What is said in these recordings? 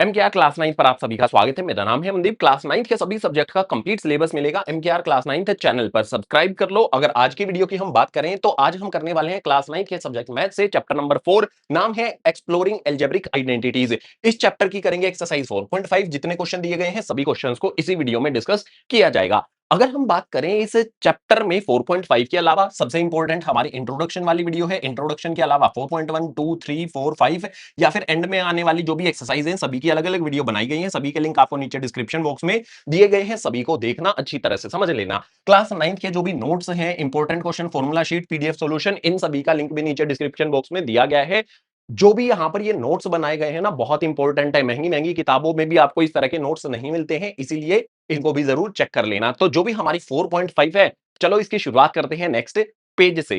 MKR class 9 पर आप सभी का स्वागत है। मेरा नाम है मनदीप। क्लास 9 के सभी सब्जेक्ट का कंप्लीट सिलेबस मिलेगा एमकेआर क्लास 9 चैनल पर। सब्सक्राइब कर लो। अगर आज की वीडियो की हम बात करें तो आज हम करने वाले हैं क्लास 9 के सब्जेक्ट मैथ से चैप्टर नंबर 4। नाम है एक्सप्लोरिंग एल्जेब्रिक आइडेंटिटीज। इस चैप्टर की करेंगे एक्सरसाइज 4.5। जितने क्वेश्चन दिए गए हैं सभी क्वेश्चंस को इसी वीडियो में डिस्कस किया जाएगा। अगर हम बात करें इस चैप्टर में 4.5 के अलावा सबसे इंपॉर्टेंट हमारी इंट्रोडक्शन वाली वीडियो है। इंट्रोडक्शन के अलावा 4.1 2 3 4 5 या फिर एंड में आने वाली जो भी एक्सरसाइज हैं सभी की अलग अलग वीडियो बनाई गई हैं। सभी के लिंक आपको नीचे डिस्क्रिप्शन बॉक्स में दिए गए हैं। सभी को देखना, अच्छी तरह से समझ लेना। क्लास 9 के जो भी नोट्स हैं, important question, formula sheet, PDF solution, इन सभी का लिंक भी नीचे डिस्क्रिप्शन बॉक्स में दिया गया है। जो भी यहाँ पर ये नोट्स बनाए गए हैं ना, बहुत इंपॉर्टेंट है। महंगी महंगी किताबों में भी आपको इस तरह के नोट्स नहीं मिलते हैं, इसीलिए इनको भी जरूर चेक कर लेना। तो जो भी हमारी 4.5 है, चलो इसकी शुरुआत करते हैं नेक्स्ट पेज से।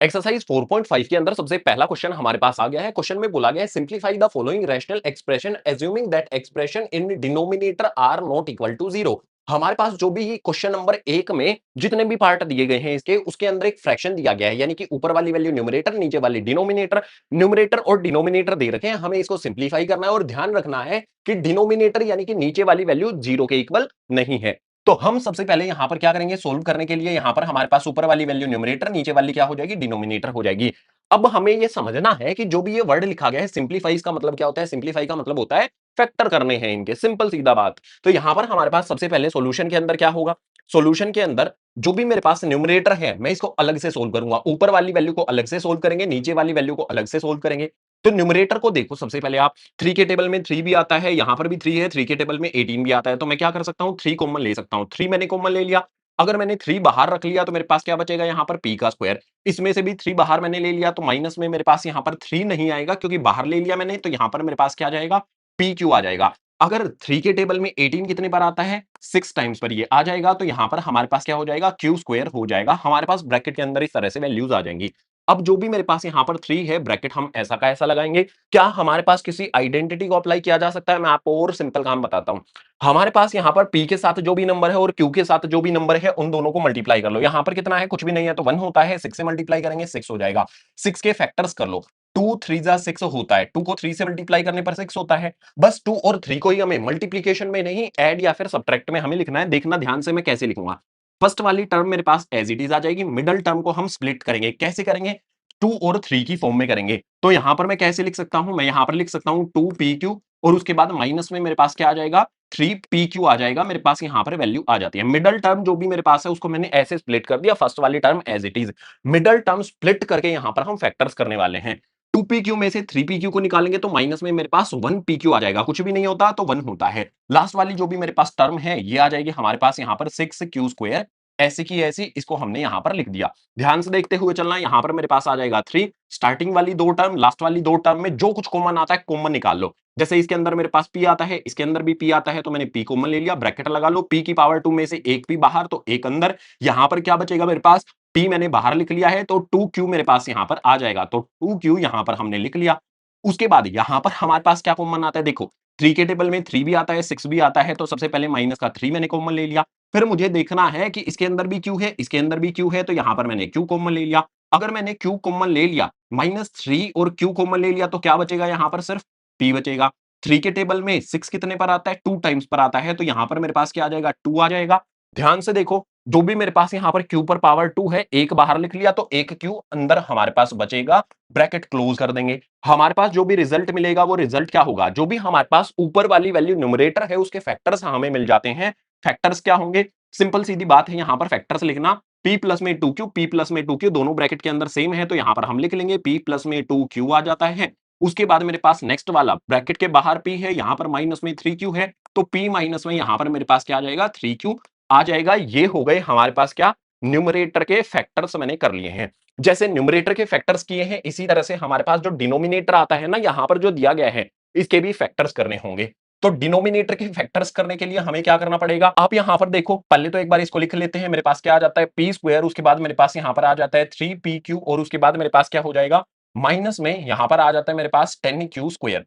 एक्सरसाइज 4.5 के अंदर सबसे पहला क्वेश्चन हमारे पास आ गया है। क्वेश्चन में बोला गया है simplify the following rational expression assuming that expression in denominator are not equal to zero. हमारे पास जो भी क्वेश्चन नंबर 1 में जितने भी पार्ट दिए गए हैं इसके, उसके अंदर एक फ्रैक्शन दिया गया है, यानी कि ऊपर वाली वैल्यू न्यूमरेटर, नीचे वाली डिनोमिनेटर। न्यूमरेटर और डिनोमिनेटर दे रखे हैं, हमें इसको सिंप्लीफाई करना है और ध्यान रखना है कि डिनोमिनेटर यानी कि नीचे वाली वैल्यू जीरो के इक्वल नहीं है। तो हम सबसे पहले यहां पर क्या करेंगे, सोल्व करने के लिए यहां पर हमारे पास ऊपर वाली वैल्यू न्यूमरेटर, नीचे वाली क्या हो जाएगी, डिनोमिनेटर हो जाएगी। अब हमें यह समझना है कि जो भी ये वर्ड लिखा गया है सिंप्लीफाई, इसका मतलब क्या होता है। सिंप्लीफाई का मतलब होता है फैक्टर करने हैं इनके, सिंपल सीधा बात। तो यहां पर हमारे पास सबसे पहले सॉल्यूशन के अंदर क्या होगा, सॉल्यूशन के अंदर जो भी मेरे पास न्यूमरेटर है मैं इसको अलग से सोल्व करूंगा। ऊपर वाली वैल्यू को अलग से सोल्व करेंगे, नीचे वाली वैल्यू को अलग से सोल्व करेंगे। तो न्यूमरेटर को देखो, सबसे पहले आप 3 के टेबल में 3 भी आता है, यहां पर भी 3 है, 3 के टेबल में 18 भी आता है। तो मैं क्या कर सकता हूं, 3 कॉमन ले सकता हूं। 3 मैंने कॉमन ले लिया। अगर मैंने 3 बाहर रख लिया तो मेरे पास क्या बचेगा, यहां पर p का स्क्वायर। इसमें से भी 3 बाहर मैंने ले लिया तो माइनस में मेरे पास यहां पर 3 नहीं आएगा, क्योंकि बाहर ले लिया मैंने, तो यहां पर मेरे पास क्या आ जाएगा, पी क्यू आ जाएगा। अगर 3 के टेबल में 18 कितने बार आता है, 6 टाइम्स पर ये आ जाएगा, तो यहां पर हमारे पास क्या हो जाएगा, क्यू स्क्वायर हो जाएगा। हमारे पास ब्रैकेट के अंदर इस तरह से वैल्यूज आ जाएंगी। अब जो भी मेरे पास यहाँ पर 3 है, ब्रैकेट हम ऐसा का ऐसा लगाएंगे। क्या हमारे पास किसी आइडेंटिटी को अप्लाई किया जा सकता है, मैं आपको और सिंपल काम बताता हूं। हमारे पास यहाँ पर p के साथ जो भी नंबर है और q के साथ जो भी नंबर है उन दोनों को मल्टीप्लाई कर लो। यहाँ पर कितना है, कुछ भी नहीं है, तो 1 होता है। 6 से मल्टीप्लाई करेंगे 6 हो जाएगा। 6 के फैक्टर्स कर लो। 2 3 जा 6 होता है, 2 को 3 से मल्टीप्लाई करने पर 6 होता है। बस 2 और 3 को ही हमें मल्टीप्लीकेशन में नहीं, ऐड या फिर सब्ट्रैक्ट में हमें लिखना है। देखना ध्यान से मैं कैसे लिखूंगा। फर्स्ट वाली टर्म मेरे पास एज इट इज आ जाएगी, मिडल टर्म को हम स्प्लिट करेंगे। कैसे करेंगे, 2 और 3 की फॉर्म में करेंगे। तो यहां पर मैं कैसे लिख सकता हूं, मैं यहां पर लिख सकता हूं 2pq, और उसके बाद माइनस में मेरे पास क्या आ जाएगा, 3pq आ जाएगा। मेरे पास यहां पर वैल्यू आ जाती है। मिडल टर्म जो भी मेरे पास है उसको मैंने ऐसे स्प्लिट कर दिया, फर्स्ट वाली term as it is. Middle term split करके यहां पर हम फैक्टर्स करने वाले हैं। 2pq में से 3pq को निकालेंगे तो माइनस में मेरे पास 1pq आ जाएगा। कुछ भी नहीं होता तो 1 होता है। लास्ट वाली जो भी मेरे पास टर्म है ये आ जाएगी हमारे पास यहां पर 6q स्क्वायर। ऐसे की ऐसी इसको हमने यहां पर लिख दिया। ध्यान से देखते हुए चलना, यहां पर मेरे पास आ जाएगा 3। स्टार्टिंग वाली दो टर्म, लास्ट वाली दो टर्म में जो कुछ कॉमन आता है कॉमन निकाल लो। जैसे इसके अंदर मेरे पास p आता है, इसके अंदर भी p आता है, तो मैंने p कॉमन ले लिया। ब्रैकेट लगा लो, p की पावर 2 में से एक p बाहर तो एक अंदर। यहां पर क्या बचेगा मेरे पास, p मैंने बाहर लिख लिया है तो 2q मेरे पास यहां पर आ जाएगा। तो 2q यहां पर हमने लिख लिया। उसके बाद यहां पर हमारे पास क्या कॉमन आता है, देखो 3 के टेबल में 3 भी आता है, 6 भी आता है। तो सबसे पहले माइनस का 3 मैंने कॉमन ले लिया। फिर मुझे देखना है कि इसके अंदर भी q है, इसके अंदर भी q है, तो यहां पर मैंने q कॉमन ले लिया। अगर मैंने q कॉमन ले लिया, -3 और q कॉमन ले लिया, तो क्या बचेगा, यहां पर सिर्फ p बचेगा। 3 के टेबल में 6 कितने पर आता है, 2 टाइम्स पर आता है, तो यहां पर मेरे पास क्या आ जाएगा, 2 आ जाएगा। ध्यान से देखो, जो भी मेरे पास यहां पर q पर पावर 2 है, एक बाहर लिख लिया तो एक q अंदर हमारे पास बचेगा। ब्रैकेट क्लोज कर देंगे। हमारे पास जो भी रिजल्ट मिलेगा वो रिजल्ट क्या होगा, जो भी हमारे पास ऊपर वाली वैल्यू न्यूमरेटर है उसके फैक्टर्स हमें मिल जाते हैं। फैक्टर्स क्या होंगे, सिंपल सीधी बात है, यहां पर फैक्टर्स लिखना। p प्लस में 2q, p प्लस में 2q दोनों ब्रैकेट के अंदर सेम है, तो यहां पर हम लिख लेंगे p प्लस में 2q आ जाता है। उसके बाद मेरे पास नेक्स्ट वाला ब्रैकेट के बाहर p है, यहां पर माइनस में 3q है, तो p माइनस में यहां पर मेरे पास क्या आ जाएगा, 3q आ जाएगा। ये हो गए हमारे पास क्या, न्यूमरेटर के फैक्टर्स मैंने कर लिए हैं। जैसे न्यूमरेटर के फैक्टर्स किए हैं, इसी तरह से हमारे पास जो डिनोमिनेटर आता है ना, यहां पर जो दिया गया है इसके भी फैक्टर्स करने होंगे। तो डिनोमिनेटर के फैक्टर्स करने के लिए हमें क्या करना पड़ेगा, आप यहां पर देखो, पहले तो एक बार इसको लिख लेते हैं। मेरे पास क्या आ जाता है, पी स्क्वायर, उसके बाद मेरे पास यहां पर आ जाता है 3pq, और उसके बाद मेरे पास क्या हो जाएगा, माइनस में यहां पर आ जाता है मेरे पास 10q स्क्वायर।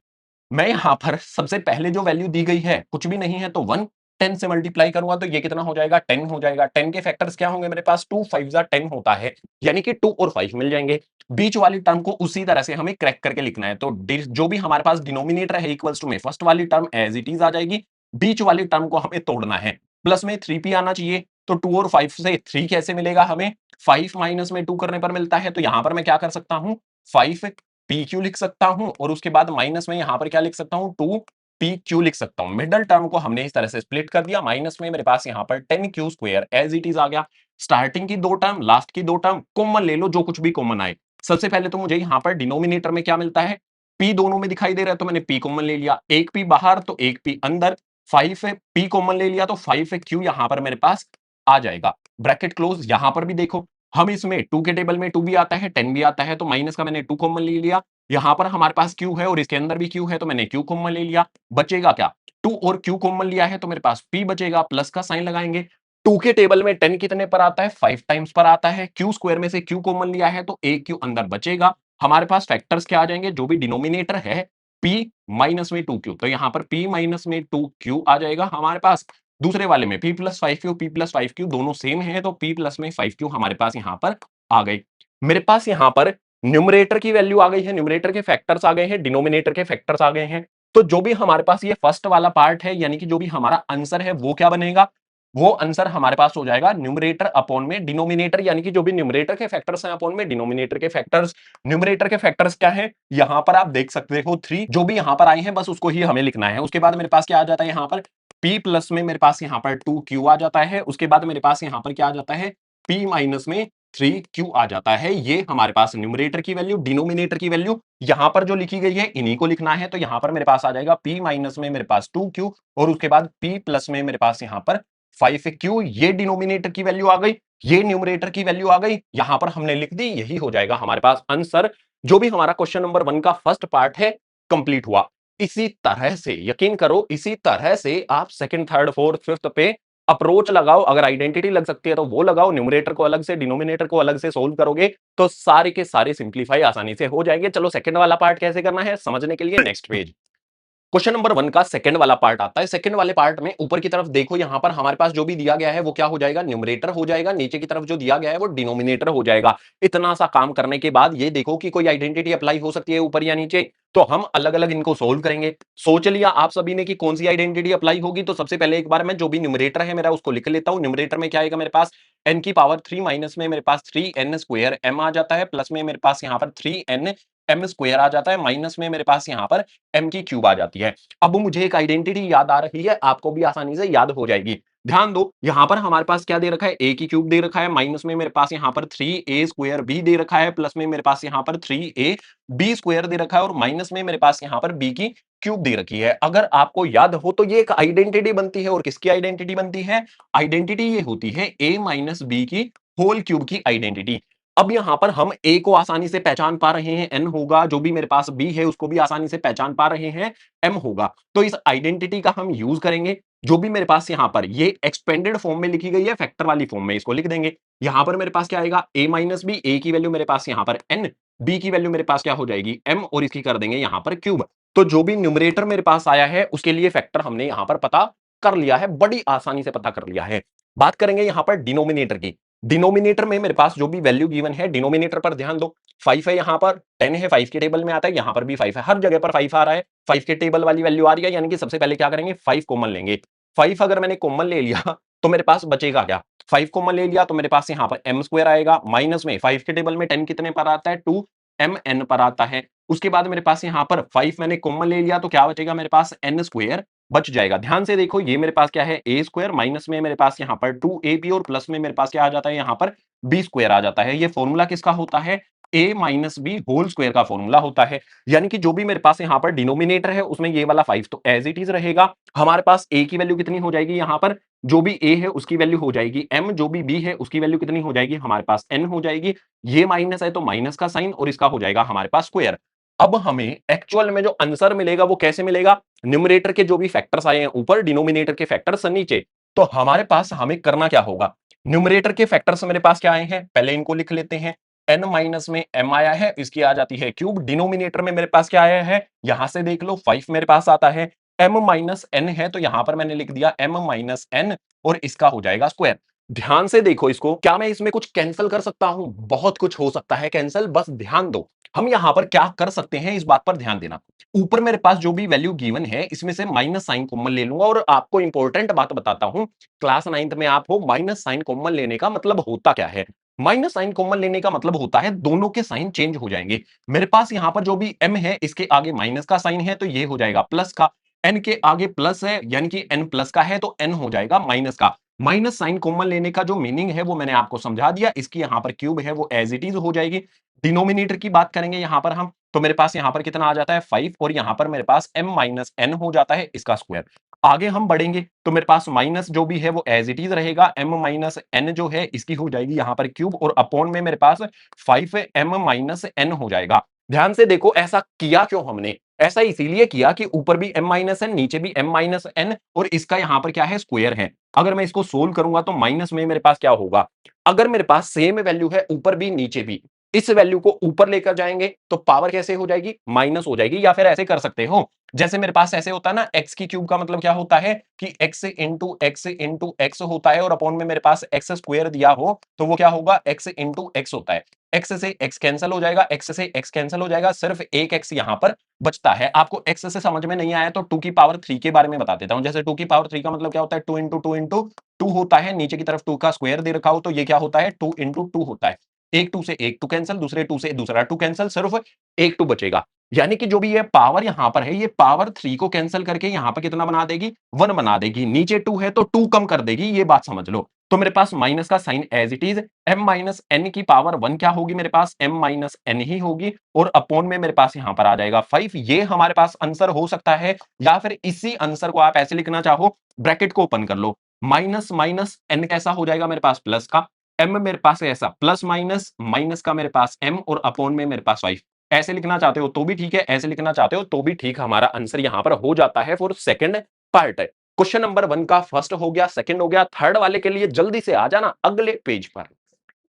मैं यहां पर सबसे पहले जो वैल्यू दी गई है कुछ भी नहीं है तो 1, 10 से मल्टीप्लाई करूंगा तो ये कितना हो जाएगा 10 हो जाएगा। 10 के फैक्टर्स क्या होंगे मेरे पास 2 5 जा 10 होता है, यानी कि 2 और 5 मिल जाएंगे। बीच वाली टर्म को उसी तरह से हमें क्रैक करके लिखना है, तो जो भी हमारे पास डिनोमिनेटर है इक्वल्स टू में फर्स्ट वाली टर्म एज इट इज आ जाएगी, बीच वाली टर्म को हमें तोड़ना है, प्लस में 3p आना चाहिए। तो 2 और 5 से 3 कैसे मिलेगा हमें, 5 माइनस में 2 करने पर मिलता है, तो यहां पर मैं क्या कर सकता हूं 5 पी क्यू लिख सकता हूं, और उसके बाद माइनस में यहां पर क्या लिख सकता हूं 2 पी क्यू लिख सकता हूं। मिडल टर्म को हमने इस तरह से स्प्लिट कर दिया, माइनस में मेरे पास यहां पर 10 Q square as it is आ गया। स्टार्टिंग की दो टर्म लास्ट की दो टर्म कॉमन ले लो, जो कुछ भी कॉमन आए। सबसे पहले तो मुझे यहां पर डिनोमिनेटर में क्या मिलता है, पी दोनों में दिखाई दे रहा है तो मैंने पी कॉमन ले लिया, एक पी बाहर तो एक पी अंदर, 5 पी कॉमन ले लिया तो 5 क्यू यहां पर मेरे पास आ जाएगा, ब्रैकेट क्लोज। यहां पर भी देखो हम इसमें 2 के टेबल में 2 भी आता है 10 भी आता है, तो माइनस का मैंने 2 कॉमन ले लिया, यहां पर हमारे पास क्यू है और इसके अंदर भी क्यू है तो मैंने क्यू कॉमन ले लिया। बचेगा क्या, 2 और क्यू कॉमन लिया है तो मेरे पास पी बचेगा, प्लस का साइन लगाएंगे। 2 के टेबल में 10 कितने पर आता है 5 टाइम्स पर आता है, क्यू स्क्वायर में से क्यू कॉमन लिया है तो एक क्यू अंदर बचेगा। हमारे पास फैक्टर्स क्या आ जाएंगे, जो भी डिनोमिनेटर है p माइनस में 2q, तो यहां पर p माइनस में 2q आ जाएगा हमारे पास। दूसरे वाले में p plus 5q, p plus 5q दोनों सेम है तो p प्लस में 5q हमारे पास यहां पर आ गई। मेरे पास यहां पर न्यूमरेटर की वैल्यू आ गई है, न्यूमरेटर के फैक्टर्स आ गए हैं, डिनोमिनेटर के फैक्टर्स आ गए हैं। तो जो भी हमारे पास ये फर्स्ट वाला पार्ट है, यानी कि जो भी हमारा आंसर है वो क्या बनेगा, वो आंसर हमारे पास हो जाएगा न्यूमरेटर अपॉन में डिनोमिनेटर, यानी कि जो भी न्यूमरेटर के फैक्टर्स हैं अपॉन में डिनोमिनेटर के फैक्टर्स। न्यूमरेटर के फैक्टर्स क्या है, यहां पर आप देख सकते हो 3, जो भी यहां पर आए हैं बस उसको ही हमें लिखना है। उसके बाद मेरे पास क्या आ जाता है, यहां पर p प्लस में मेरे पास यहां पर 2q आ जाता है, उसके बाद मेरे पास यहां पर क्या आ जाता है p माइनस में 3q आ जाता है। ये हमारे पास न्यूमरेटर की वैल्यू, डिनोमिनेटर की वैल्यू यहां पर जो लिखी गई है इन्हीं को लिखना है, तो यहां पर मेरे पास आ जाएगा p माइनस में मेरे पास 2q और उसके बाद p प्लस में मेरे पास यहां पर 5q। ये डिनोमिनेटर की वैल्यू आ गई, ये न्यूमरेटर की वैल्यू आ गई, यहां पर हमने लिख दी, यही हो जाएगा हमारे पास आंसर। जो भी हमारा क्वेश्चन नंबर 1 का फर्स्ट पार्ट है कंप्लीट हुआ। इसी तरह से यकीन करो, इसी तरह से आप सेकंड थर्ड फोर्थ फिफ्थ पे अप्रोच लगाओ। अगर आइडेंटिटी लग सकती है तो वो लगाओ, न्यूमरेटर को अलग से डिनोमिनेटर को अलग से सोल्व करोगे तो सारे के सारे सिंप्लीफाई आसानी से हो जाएंगे। चलो सेकंड वाला पार्ट कैसे करना है समझने के लिए नेक्स्ट पेज। क्वेश्चन नंबर 1 का सेकंड वाला पार्ट आता है। सेकंड वाले पार्ट में ऊपर की तरफ देखो, यहां पर हमारे पास जो भी दिया गया है वो क्या हो जाएगा, न्यूमरेटर हो जाएगा, नीचे की तरफ जो दिया गया है वो डिनोमिनेटर हो जाएगा। इतना सा काम करने के बाद ये देखो कि कोई आइडेंटिटी अप्लाई हो सकती है ऊपर या नीचे, तो हम अलग अलग इनको सोल्व करेंगे। सोच लिया आप सभी ने कि कौन सी आइडेंटिटी अप्लाई होगी, तो सबसे पहले एक बार मैं जो भी न्यूमरेटर है मेरा उसको लिख लेता हूं। न्यूमरेटर में क्या आएगा मेरे पास n की पावर 3 माइनस में मेरे पास 3n स्क्वायर m आ जाता है, प्लस में मेरे पास यहां पर 3n m स्क्वायर आ जाता है, माइनस में मेरे पास यहां पर m की क्यूब आ जाती है। अब मुझे एक आइडेंटिटी याद आ रही है, आपको भी आसानी से याद हो जाएगी। ध्यान दो, यहां पर हमारे पास क्या दे रखा है, a की क्यूब दे रखा है, माइनस में मेरे पास यहां पर 3a स्क्वायर b दे रखा है, प्लस में मेरे पास यहां पर 3a b स्क्वायर दे रखा है और माइनस में मेरे पास यहां पर b की क्यूब दे रखी है। अगर आपको याद हो तो ये एक आइडेंटिटी बनती है, और किसकी आइडेंटिटी बनती है, आइडेंटिटी ये होती है a माइनस b की होल क्यूब की आइडेंटिटी। अब यहां पर हम a को आसानी से पहचान पा रहे हैं, n होगा, जो भी मेरे पास b है उसको भी आसानी से पहचान पा रहे हैं, m होगा। तो इस आइडेंटिटी का हम यूज करेंगे, जो भी मेरे पास यहां पर ये एक्सपेंडेड फॉर्म में लिखी गई है, फैक्टर वाली फॉर्म में इसको लिख देंगे। यहां पर मेरे पास क्या आएगा a माइनस बी, a की वैल्यू मेरे पास यहां पर n, b की वैल्यू मेरे पास क्या हो जाएगी m, और इसकी कर देंगे यहां पर क्यूब। तो जो भी न्यूमरेटर मेरे पास आया है उसके लिए फैक्टर हमने यहां पर पता कर लिया है, बड़ी आसानी से पता कर लिया है। बात करेंगे यहां पर डिनोमिनेटर की। डिनोमिनेटर में मेरे पास जो भी वैल्यू गिवन है, डिनोमिनेटर पर ध्यान दो, 5 है, यहां पर 10 है, 5 के टेबल में आता है, यहां पर भी 5 है, हर जगह पर 5 आ रहा है, 5 के टेबल वाली वैल्यू आ रही है, यानी कि सबसे पहले क्या करेंगे 5 कॉमन लेंगे। 5 अगर मैंने कॉमन ले लिया तो मेरे पास बचेगा क्या, 5 कॉमन ले लिया तो मेरे पास यहां पर m स्क्वायर आएगा, माइनस में 5 के टेबल में 10 कितने पर आता है 2 mn पर आता है। उसके बाद मेरे पास यहां पर 5 मैंने कॉमन ले लिया तो क्या बचेगा मेरे पास n स्क्वायर बच जाएगा। ध्यान से देखो, ये मेरे पास क्या है a स्क्वायर, माइनस में मेरे पास यहां पर 2ab और प्लस में मेरे पास क्या आ जाता है यहां पर b स्क्वायर आ जाता है। ये फॉर्मूला किसका होता है, a minus B whole square का फॉर्मूला होता है। यानी कि जो भी मेरे पास यहां पर डिनोमिनेटर है उसमें ये वाला 5 तो एज इट इज रहेगा। हमारे पास a की वैल्यू कितनी हो जाएगी, यहां पर जो भी a है उसकी वैल्यू हो जाएगी m, जो भी b है उसकी वैल्यू कितनी हो जाएगी, हमारे पास n हो जाएगी। ये माइनस है तो माइनस का साइन और इसका हो जाएगा हमारे पास स्क्वायर। अब हमें एक्चुअल में जो आंसर मिलेगा वो कैसे मिलेगा, न्यूमरेटर के जो भी फैक्टर्स आए हैं ऊपर, डिनोमिनेटर के फैक्टर्स नीचे। तो हमारे पास हमें करना क्या होगा, न्यूमरेटर के फैक्टर्स मेरे पास क्या आए हैं, पहले इनको लिख लेते हैं। n माइनस में m आया है, इसकी आ जाती है क्यूब। डिनोमिनेटर में मेरे पास क्या आया है, यहां से देख लो 5 मेरे पास आता है, m माइनस n है, तो यहां पर मैंने लिख दिया m माइनस n और इसका हो जाएगा स्क्वायर। ध्यान से देखो इसको, क्या मैं इसमें कुछ कैंसिल कर सकता हूं? बहुत कुछ हो सकता है कैंसिल, बस ध्यान दो। हम यहां पर क्या कर सकते हैं इस बात पर ध्यान देना। ऊपर मेरे पास जो भी वैल्यू गिवन है इसमें से माइनस साइन कॉमन ले लूंगा, और आपको इंपॉर्टेंट बात बताता हूं, क्लास 9th में आप हो, माइनस साइन कॉमन लेने का मतलब होता क्या है? माइनस साइन कॉमन लेने का मतलब होता है दोनों के साइन चेंज हो जाएंगे। मेरे पास यहां पर जो भी m है इसके आगे माइनस का साइन है तो ये हो जाएगा प्लस का, n के आगे प्लस है यानी कि n प्लस का है तो n हो जाएगा माइनस का। माइनस साइन कॉमन लेने का जो मीनिंग है वो मैंने आपको समझा दिया। इसकी यहां पर क्यूब है वो एज इट इज हो जाएगी। डिनोमिनेटर की बात करेंगे यहां पर हम, तो मेरे पास यहां पर कितना आ जाता है 5, और यहां पर मेरे पास m माइनस n हो जाता है इसका स्क्वायर। आगे हम बढ़ेंगे तो मेरे पास माइनस जो भी है वो एज इट इज रहेगा, m माइनस n जो है इसकी हो जाएगी यहां पर क्यूब, और अपॉन में मेरे पास 5m माइनस n हो जाएगा। ध्यान से देखो ऐसा किया क्यों हमने? ऐसा इसीलिए किया कि ऊपर भी m माइनस n, नीचे भी m माइनस n, और इसका यहां पर क्या है स्क्वायर है। अगर मैं इसको सोल्व करूंगा तो माइनस में मेरे पास क्या होगा, अगर मेरे पास सेम वैल्यू है ऊपर भी नीचे भी, इस वैल्यू को ऊपर लेकर जाएंगे तो पावर कैसे हो जाएगी, माइनस हो जाएगी। या फिर ऐसे कर सकते हो, जैसे मेरे पास ऐसे होता है ना, एक्स की क्यूब का मतलब क्या होता है कि एक्स इंटू एक्स होता है, और अपॉन में मेरे पास एक्स स्क्वायर दिया हो तो वो क्या होगा, एक्स इंटू एक्स होता है। एक्स से एक्स कैंसिल हो जाएगा, एक्स से एक्स कैंसिल हो जाएगा, सिर्फ एक एक्स यहां पर बचता है। आपको एक्स से समझ में नहीं आया तो 2 की पावर 3 के बारे में बता देता हूं। जैसे 2 की पावर 3 का मतलब क्या होता है, 2 इंटू 2 होता है, नीचे की तरफ 2 का स्क्वायर दे रखा हो तो ये क्या होता है 2 इंटू 2 होता है। एक 2 से एक 2 कैंसिल, दूसरे 2 से दूसरा 2 कैंसिल, सिर्फ एक 2 बचेगा। यानी कि जो भी ये पावर यहां पर है ये पावर 3 को कैंसिल करके यहां पर कितना बना देगी, 1 बना देगी। नीचे 2 है तो 2 कम कर देगी, ये बात समझ लो। तो मेरे पास माइनस का sign as it is, m minus n की पावर 1 क्या होगी, मेरे पास m माइनस n ही होगी, और अपॉन में मेरे पास यहां पर आ जाएगा 5। ये हमारे पास आंसर हो सकता है, या फिर इसी आंसर को आप ऐसे लिखना चाहो, ब्रैकेट को ओपन कर लो, माइनस माइनस n कैसा हो जाएगा मेरे पास प्लस का, m मेरे पास है ऐसा प्लस माइनस, माइनस का मेरे पास m, और अपॉन में मेरे पास 5। ऐसे लिखना चाहते हो तो भी ठीक है, ऐसे लिखना चाहते हो तो भी ठीक, हमारा आंसर यहां पर हो जाता है for second part. Question number 1 का फर्स्ट हो गया, सेकंड हो गया, थर्ड वाले के लिए जल्दी से आ जाना अगले पेज पर।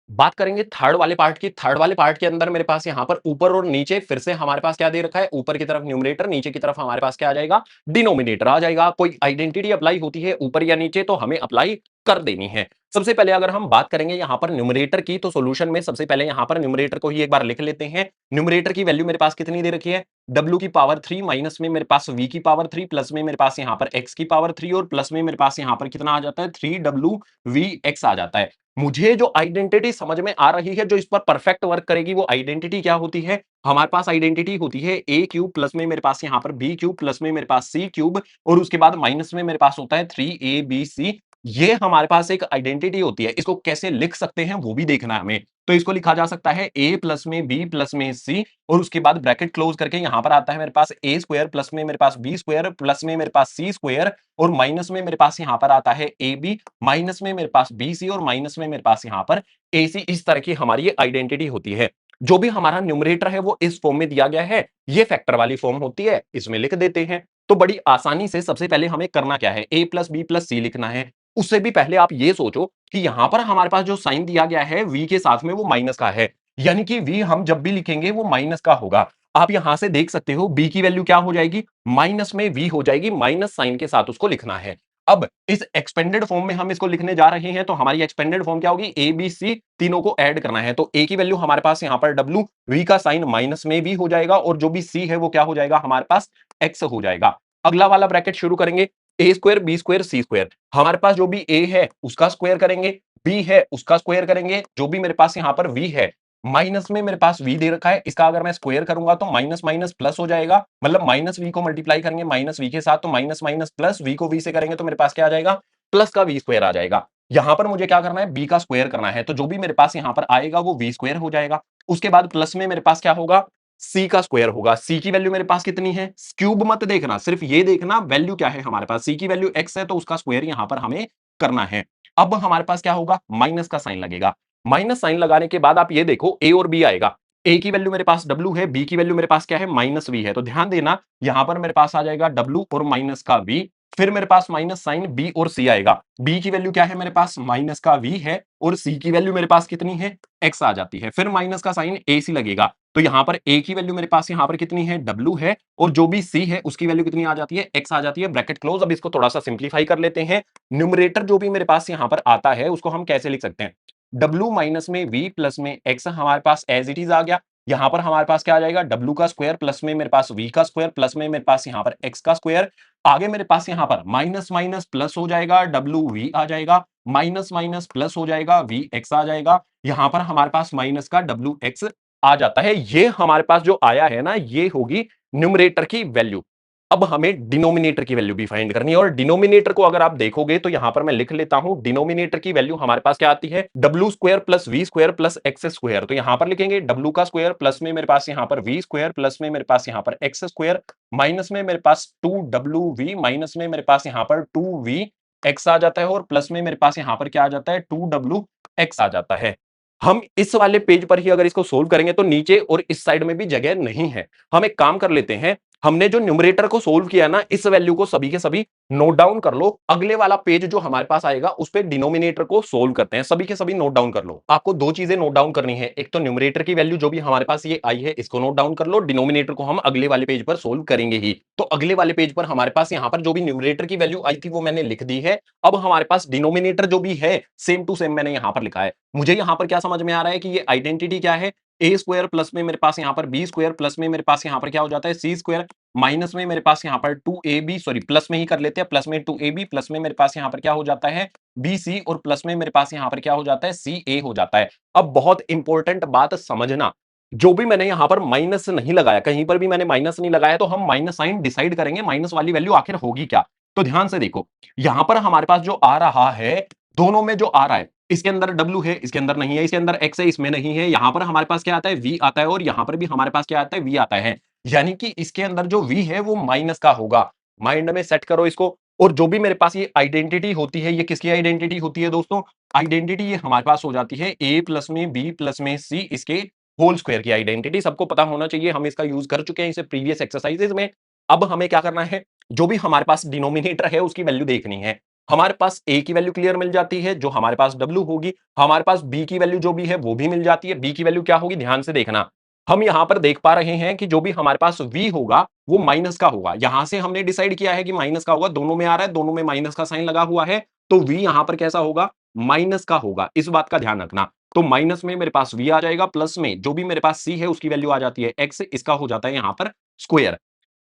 बात करेंगे थर्ड वाले पार्ट की। थर्ड वाले पार्ट के अंदर मेरे पास यहां पर ऊपर और नीचे फिर से हमारे पास क्या दे रखा है, ऊपर की तरफ न्यूमरेटर, नीचे की तरफ हमारे पास क्या आ जाएगा, डिनोमिनेटर आ जाएगा। कोई आइडेंटिटी अप्लाई होती है ऊपर या नीचे तो हमें अप्लाई कर देनी है। सबसे पहले अगर हम बात करेंगे यहां पर न्यूमरेटर की, तो सॉल्यूशन में सबसे पहले यहां पर न्यूमरेटर को ही एक बार लिख लेते हैं। न्यूमरेटर की वैल्यू मेरे पास कितनी दे रखी है, w की पावर 3 माइनस में मेरे पास v की पावर 3 प्लस में मेरे पास यहां पर x की पावर 3, और प्लस में मेरे पास यहां पर कितना आ जाता है 3w(v(x) आ जाता है। मुझे जो आइडेंटिटी समझ में आ रही है, जो इस पर परफेक्ट वर्क करेगी, वो आइडेंटिटी क्या होती है, हमारे पास आइडेंटिटी होती है a क्यूब प्लस में मेरे पास यहां पर b क्यूब प्लस में मेरे पास c क्यूब, और उसके बाद माइनस में मेरे पास होता है 3abc। ये हमारे पास एक आइडेंटिटी होती है। इसको कैसे लिख सकते हैं वो भी देखना है हमें। तो इसको लिखा जा सकता है a प्लस में b प्लस में c, और उसके बाद ब्रैकेट क्लोज करके यहां पर आता है मेरे पास a स्क्वायर प्लस में मेरे पास b स्क्वायर प्लस में मेरे पास c स्क्वायर, और माइनस में मेरे पास यहां पर आता है ab, माइनस में मेरे पास bc, और माइनस में मेरे पास यहां पर ac। इस तरह की हमारी ये आइडेंटिटी होती है। जो भी हमारा न्यूमरेटर है वो इस फॉर्म में दिया गया है, ये फैक्टर वाली फॉर्म होती है, इसमें लिख देते हैं। तो बड़ी आसानी से सबसे पहले हमें करना क्या है, a प्लस बी प्लस सी लिखना है। उससे भी पहले आप ये सोचो कि यहां पर हमारे पास जो साइन दिया गया है v के साथ में वो माइनस का है, यानी कि v हम जब भी लिखेंगे वो माइनस का होगा। आप यहां से देख सकते हो b की वैल्यू क्या हो जाएगी, माइनस में v हो जाएगी, माइनस साइन के साथ उसको लिखना है। अब इस एक्सपेंडेड फॉर्म में हम इसको लिखने जा रहे हैं, तो हमारी एक्सपेंडेड फॉर्म क्या होगी, ए बी सी तीनों को ऐड करना है। तो a की वैल्यू हमारे पास यहां पर w, v का साइन माइनस में भी हो जाएगा, और जो भी c है वो क्या हो जाएगा हमारे पास x हो जाएगा। अगला वाला ब्रैकेट शुरू करेंगे, ए स्क्वायर बी स्क्वायर सी स्क्वायर, हमारे पास जो भी a है उसका स्क्वायर करेंगे, b है उसका स्क्वायर करेंगे, जो भी मेरे पास यहाँ पर v है, माइनस में मेरे पास v दे रखा है, इसका अगर मैं स्क्वायर करूंगा तो माइनस माइनस प्लस हो जाएगा, मतलब माइनस v को मल्टीप्लाई करेंगे माइनस v के साथ तो माइनस माइनस प्लस, v को v से करेंगे तो मेरे पास क्या आ जाएगा, प्लस का v स्क्वायर आ जाएगा। यहां पर मुझे क्या करना है, b का स्क्वायर करना है, तो जो भी मेरे पास यहां पर आएगा वो v स्क्वायर हो जाएगा। उसके बाद प्लस में मेरे पास क्या होगा, c का स्क्वायर होगा। c की वैल्यू मेरे पास कितनी है, क्यूब मत देखना, सिर्फ ये देखना वैल्यू क्या है हमारे पास, c की वैल्यू x है तो उसका स्क्वायर यहां पर हमें करना है। अब हमारे पास क्या होगा, माइनस का साइन लगेगा। माइनस साइन लगाने के बाद आप ये देखो a और b आएगा, a की वैल्यू मेरे पास w है, b की वैल्यू मेरे पास क्या है माइनस v है, तो ध्यान देना यहां पर मेरे पास आ जाएगा w और माइनस का v, फिर मेरे पास माइनस साइन b और c आएगा। b की वैल्यू क्या है मेरे पास माइनस का v है, और c की वैल्यू मेरे पास कितनी है x आ जाती है, फिर माइनस का साइन ac लगेगा। तो यहां पर a की वैल्यू मेरे पास यहां पर कितनी है, w है, और जो भी c है उसकी वैल्यू कितनी आ जाती है, x आ जाती है, ब्रैकेट क्लोज। अब इसको थोड़ा सा सिंप्लीफाई कर लेते हैं। न्यूमरेटर जो भी मेरे पास यहां पर आता है उसको हम कैसे लिख सकते हैं, w माइनस में v प्लस में x हमारे पास एज इट इज आ गया। यहां पर हमारे पास क्या आ जाएगा, w का स्क्वायर प्लस में मेरे पास v का स्क्वायर प्लस में मेरे पास यहां पर x का स्क्वायर। आगे मेरे पास यहां पर माइनस माइनस प्लस हो जाएगा, डब्ल्यू वी आ जाएगा, माइनस माइनस प्लस हो जाएगा, वी एक्स आ जाएगा। यहां पर हमारे पास माइनस का डब्ल्यू एक्स आ जाता है। ये हमारे पास जो आया है ना, ये होगी न्यूमरेटर की वैल्यू। अब हमें डिनोमिनेटर की वैल्यू भी फाइंड करनी है, और डिनोमिनेटर को अगर आप देखोगे तो यहां पर मैं लिख लेता हूं, डिनोमिनेटर की वैल्यू हमारे पास क्या आती है, W square plus V square plus X square. तो यहां पर लिखेंगे डब्ल्यू का स्क्वायर प्लस में मेरे पास यहां पर वी स्क्वायर प्लस में मेरे पास यहां पर एक्स स्क्वायर माइनस में मेरे पास टू डब्ल्यू वी माइनस में मेरे पास यहां पर टू वी एक्स आ जाता है, और प्लस में मेरे पास यहां पर क्या आ जाता है, टू डब्ल्यू एक्स आ जाता है। हम इस वाले पेज पर ही अगर इसको सोल्व करेंगे तो नीचे और इस साइड में भी जगह नहीं है। हम एक काम कर लेते हैं, हमने जो न्यूमरेटर को सोल्व किया ना, इस वैल्यू को सभी के सभी नोट डाउन कर लो। अगले वाला पेज जो हमारे पास आएगा उस पे डिनोमिनेटर को सोल्व करते हैं। सभी के सभी नोट डाउन कर लो। आपको दो चीजें नोट डाउन करनी है, एक तो न्यूमरेटर की वैल्यू जो भी हमारे पास ये आई है इसको नोट डाउन कर लो, डिनोमिनेटर को हम अगले वाले पेज पर सोल्व करेंगे ही। तो अगले वाले पेज पर हमारे पास यहाँ पर जो भी न्यूमरेटर की वैल्यू आई थी वो मैंने लिख दी है। अब हमारे पास डिनोमिनेटर जो भी है सेम टू सेम मैंने यहाँ पर लिखा है। मुझे यहाँ पर क्या समझ में आ रहा है कि ये आइडेंटिटी क्या है, ए स्क्वायर प्लस में मेरे पास यहाँ पर बी स्क्वायर प्लस में मेरे पास यहाँ पर क्या हो जाता है, सी स्क्वायर माइनस में मेरे पास यहाँ पर two A B, sorry plus में ही कर लेते हैं, प्लस में टू ए बी प्लस में मेरे पास यहाँ पर क्या हो जाता है, बी सी, और प्लस में मेरे पास यहाँ पर क्या हो जाता है, सी ए हो जाता है। अब बहुत इंपॉर्टेंट बात समझना, जो भी मैंने यहां पर माइनस नहीं लगाया, कहीं पर भी मैंने माइनस नहीं लगाया, तो हम माइनस साइन डिसाइड करेंगे माइनस वाली वैल्यू आखिर होगी क्या। तो ध्यान से देखो, यहां पर हमारे पास जो आ रहा है, दोनों में जो आ रहा है, इसके अंदर W है, इसके अंदर नहीं है, इसके अंदर X है, इसमें नहीं है। यहां पर हमारे पास क्या आता है, V आता है, और यहां पर भी हमारे पास क्या आता है, V आता है। यानी कि इसके अंदर जो V है वो माइनस का होगा। माइंड में सेट करो इसको। और जो भी मेरे पास ये आइडेंटिटी होती है, ये किसकी आइडेंटिटी होती है दोस्तों, आइडेंटिटी ये हमारे पास हो जाती है A प्लस में B प्लस में C इसके होल स्क्वायर की आइडेंटिटी। सबको पता होना चाहिए, हम इसका यूज कर चुके हैं इसे प्रीवियस एक्सरसाइजेज में। अब हमें क्या करना है, जो भी हमारे पास डिनोमिनेटर है उसकी वैल्यू देखनी है। हमारे पास a की वैल्यू क्लियर मिल जाती है, जो हमारे पास w होगी। हमारे पास b की वैल्यू जो भी है वो भी मिल जाती है। b की वैल्यू क्या होगी, ध्यान से देखना। हम यहां पर देख पा रहे हैं कि जो भी हमारे पास v होगा वो माइनस का होगा। यहां से हमने डिसाइड किया है कि माइनस का होगा, दोनों में आ रहा है, दोनों में माइनस का साइन लगा हुआ है, तो v यहां पर कैसा होगा, माइनस का होगा। इस बात का ध्यान रखना। तो माइनस में मेरे पास v आ जाएगा, प्लस में जो भी मेरे पास c है उसकी वैल्यू आ जाती है x, इसका हो जाता है यहां पर स्क्वायर।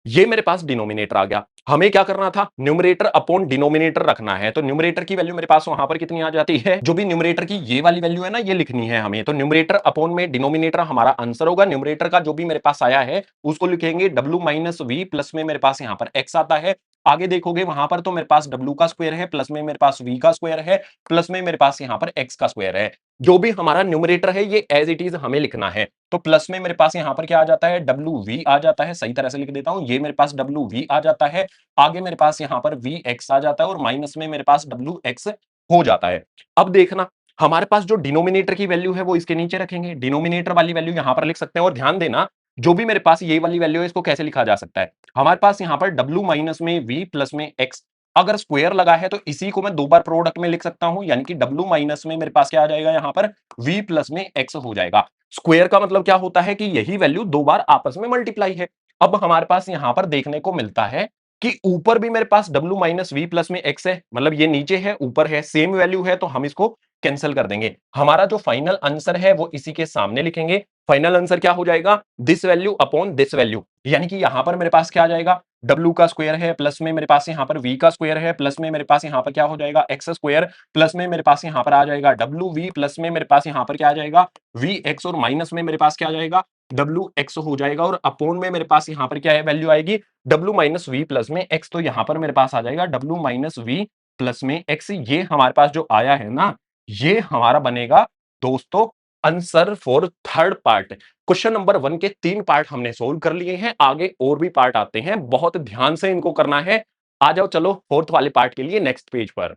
ये मेरे पास डिनोमिनेटर आ गया। हमें क्या करना था, न्यूमरेटर अपॉन डिनोमिनेटर रखना है। तो न्यूमरेटर की वैल्यू मेरे पास वहां पर कितनी आ जाती है, जो भी न्यूमरेटर की ये वाली वैल्यू है ना, ये लिखनी है हमें। तो न्यूमरेटर अपॉन में डिनोमिनेटर हमारा आंसर होगा। न्यूमरेटर का जो भी मेरे पास आया है उसको लिखेंगे w माइनस वी प्लस में मेरे पास यहाँ पर x आता है। आगे देखोगे वहां पर तो मेरे पास w का स्क्वायर है, प्लस में मेरे पास v का स्क्वायर है, प्लस में मेरे पास यहाँ पर x का स्क्वायर है। जो भी हमारा न्यूमरेटर है ये एज इट इज हमें लिखना है। तो प्लस में मेरे पास यहां पर क्या आ जाता है, डब्ल्यू वी आ जाता है। सही तरह से लिख देता हूं, ये मेरे पास डब्ल्यू वी आ जाता है। आगे मेरे पास यहां पर वी एक्स आ जाता है, और माइनस में मेरे पास डब्ल्यू एक्स हो जाता है। अब देखना, हमारे पास जो डिनोमिनेटर की वैल्यू है वो इसके नीचे रखेंगे, डिनोमिनेटर वाली वैल्यू यहां पर लिख सकते हैं। और ध्यान देना, जो भी मेरे पास ये वाली वैल्यू है इसको कैसे लिखा जा सकता है, हमारे पास यहां पर डब्ल्यू माइनस में वी प्लस में एक्स, अगर स्क्वायर लगा है तो इसी को मैं दो बार प्रोडक्ट में लिख सकता हूं, यानी कि डब्ल्यू माइनस में मेरे पास क्या आ जाएगा, यहां पर v प्लस में x हो जाएगा। स्क्वायर का मतलब क्या होता है कि यही वैल्यू दो बार आपस में मल्टीप्लाई है। अब हमारे पास यहां पर देखने को मिलता है कि ऊपर भी मेरे पास w माइनस वी प्लस में x है, मतलब ये नीचे है ऊपर है, सेम वैल्यू है, तो हम इसको कैंसिल कर देंगे। हमारा जो फाइनल आंसर है वो इसी के सामने लिखेंगे। फाइनल आंसर क्या हो जाएगा, this value upon this value. यानी कि यहां पर मेरे पास क्या आ जाएगा, w का स्क्वायर है, प्लस में मेरे पास यहाँ पर v का स्क्वायर है, प्लस में मेरे पास यहाँ पर क्या हो जाएगा, x स्क्वायर, प्लस में मेरे पास यहाँ पर आ जाएगा wv, प्लस में मेरे पास यहाँ पर क्या आ जाएगा vx, और माइनस में मेरे पास क्या आ जाएगा wx हो जाएगा, और अपोन में मेरे पास यहाँ पर क्या है, वैल्यू आएगी w माइनस वी प्लस में x। तो यहाँ पर मेरे पास आ जाएगा w माइनस वी प्लस में x। ये हमारे पास जो आया है ना, ये हमारा बनेगा दोस्तों answer for third part. Question number 1 के 3 पार्ट हमने सोल्व कर लिए हैं, आगे और भी पार्ट आते हैं, बहुत ध्यान से इनको करना है। आ जाओ चलो फोर्थ वाले पार्ट के लिए नेक्स्ट पेज पर।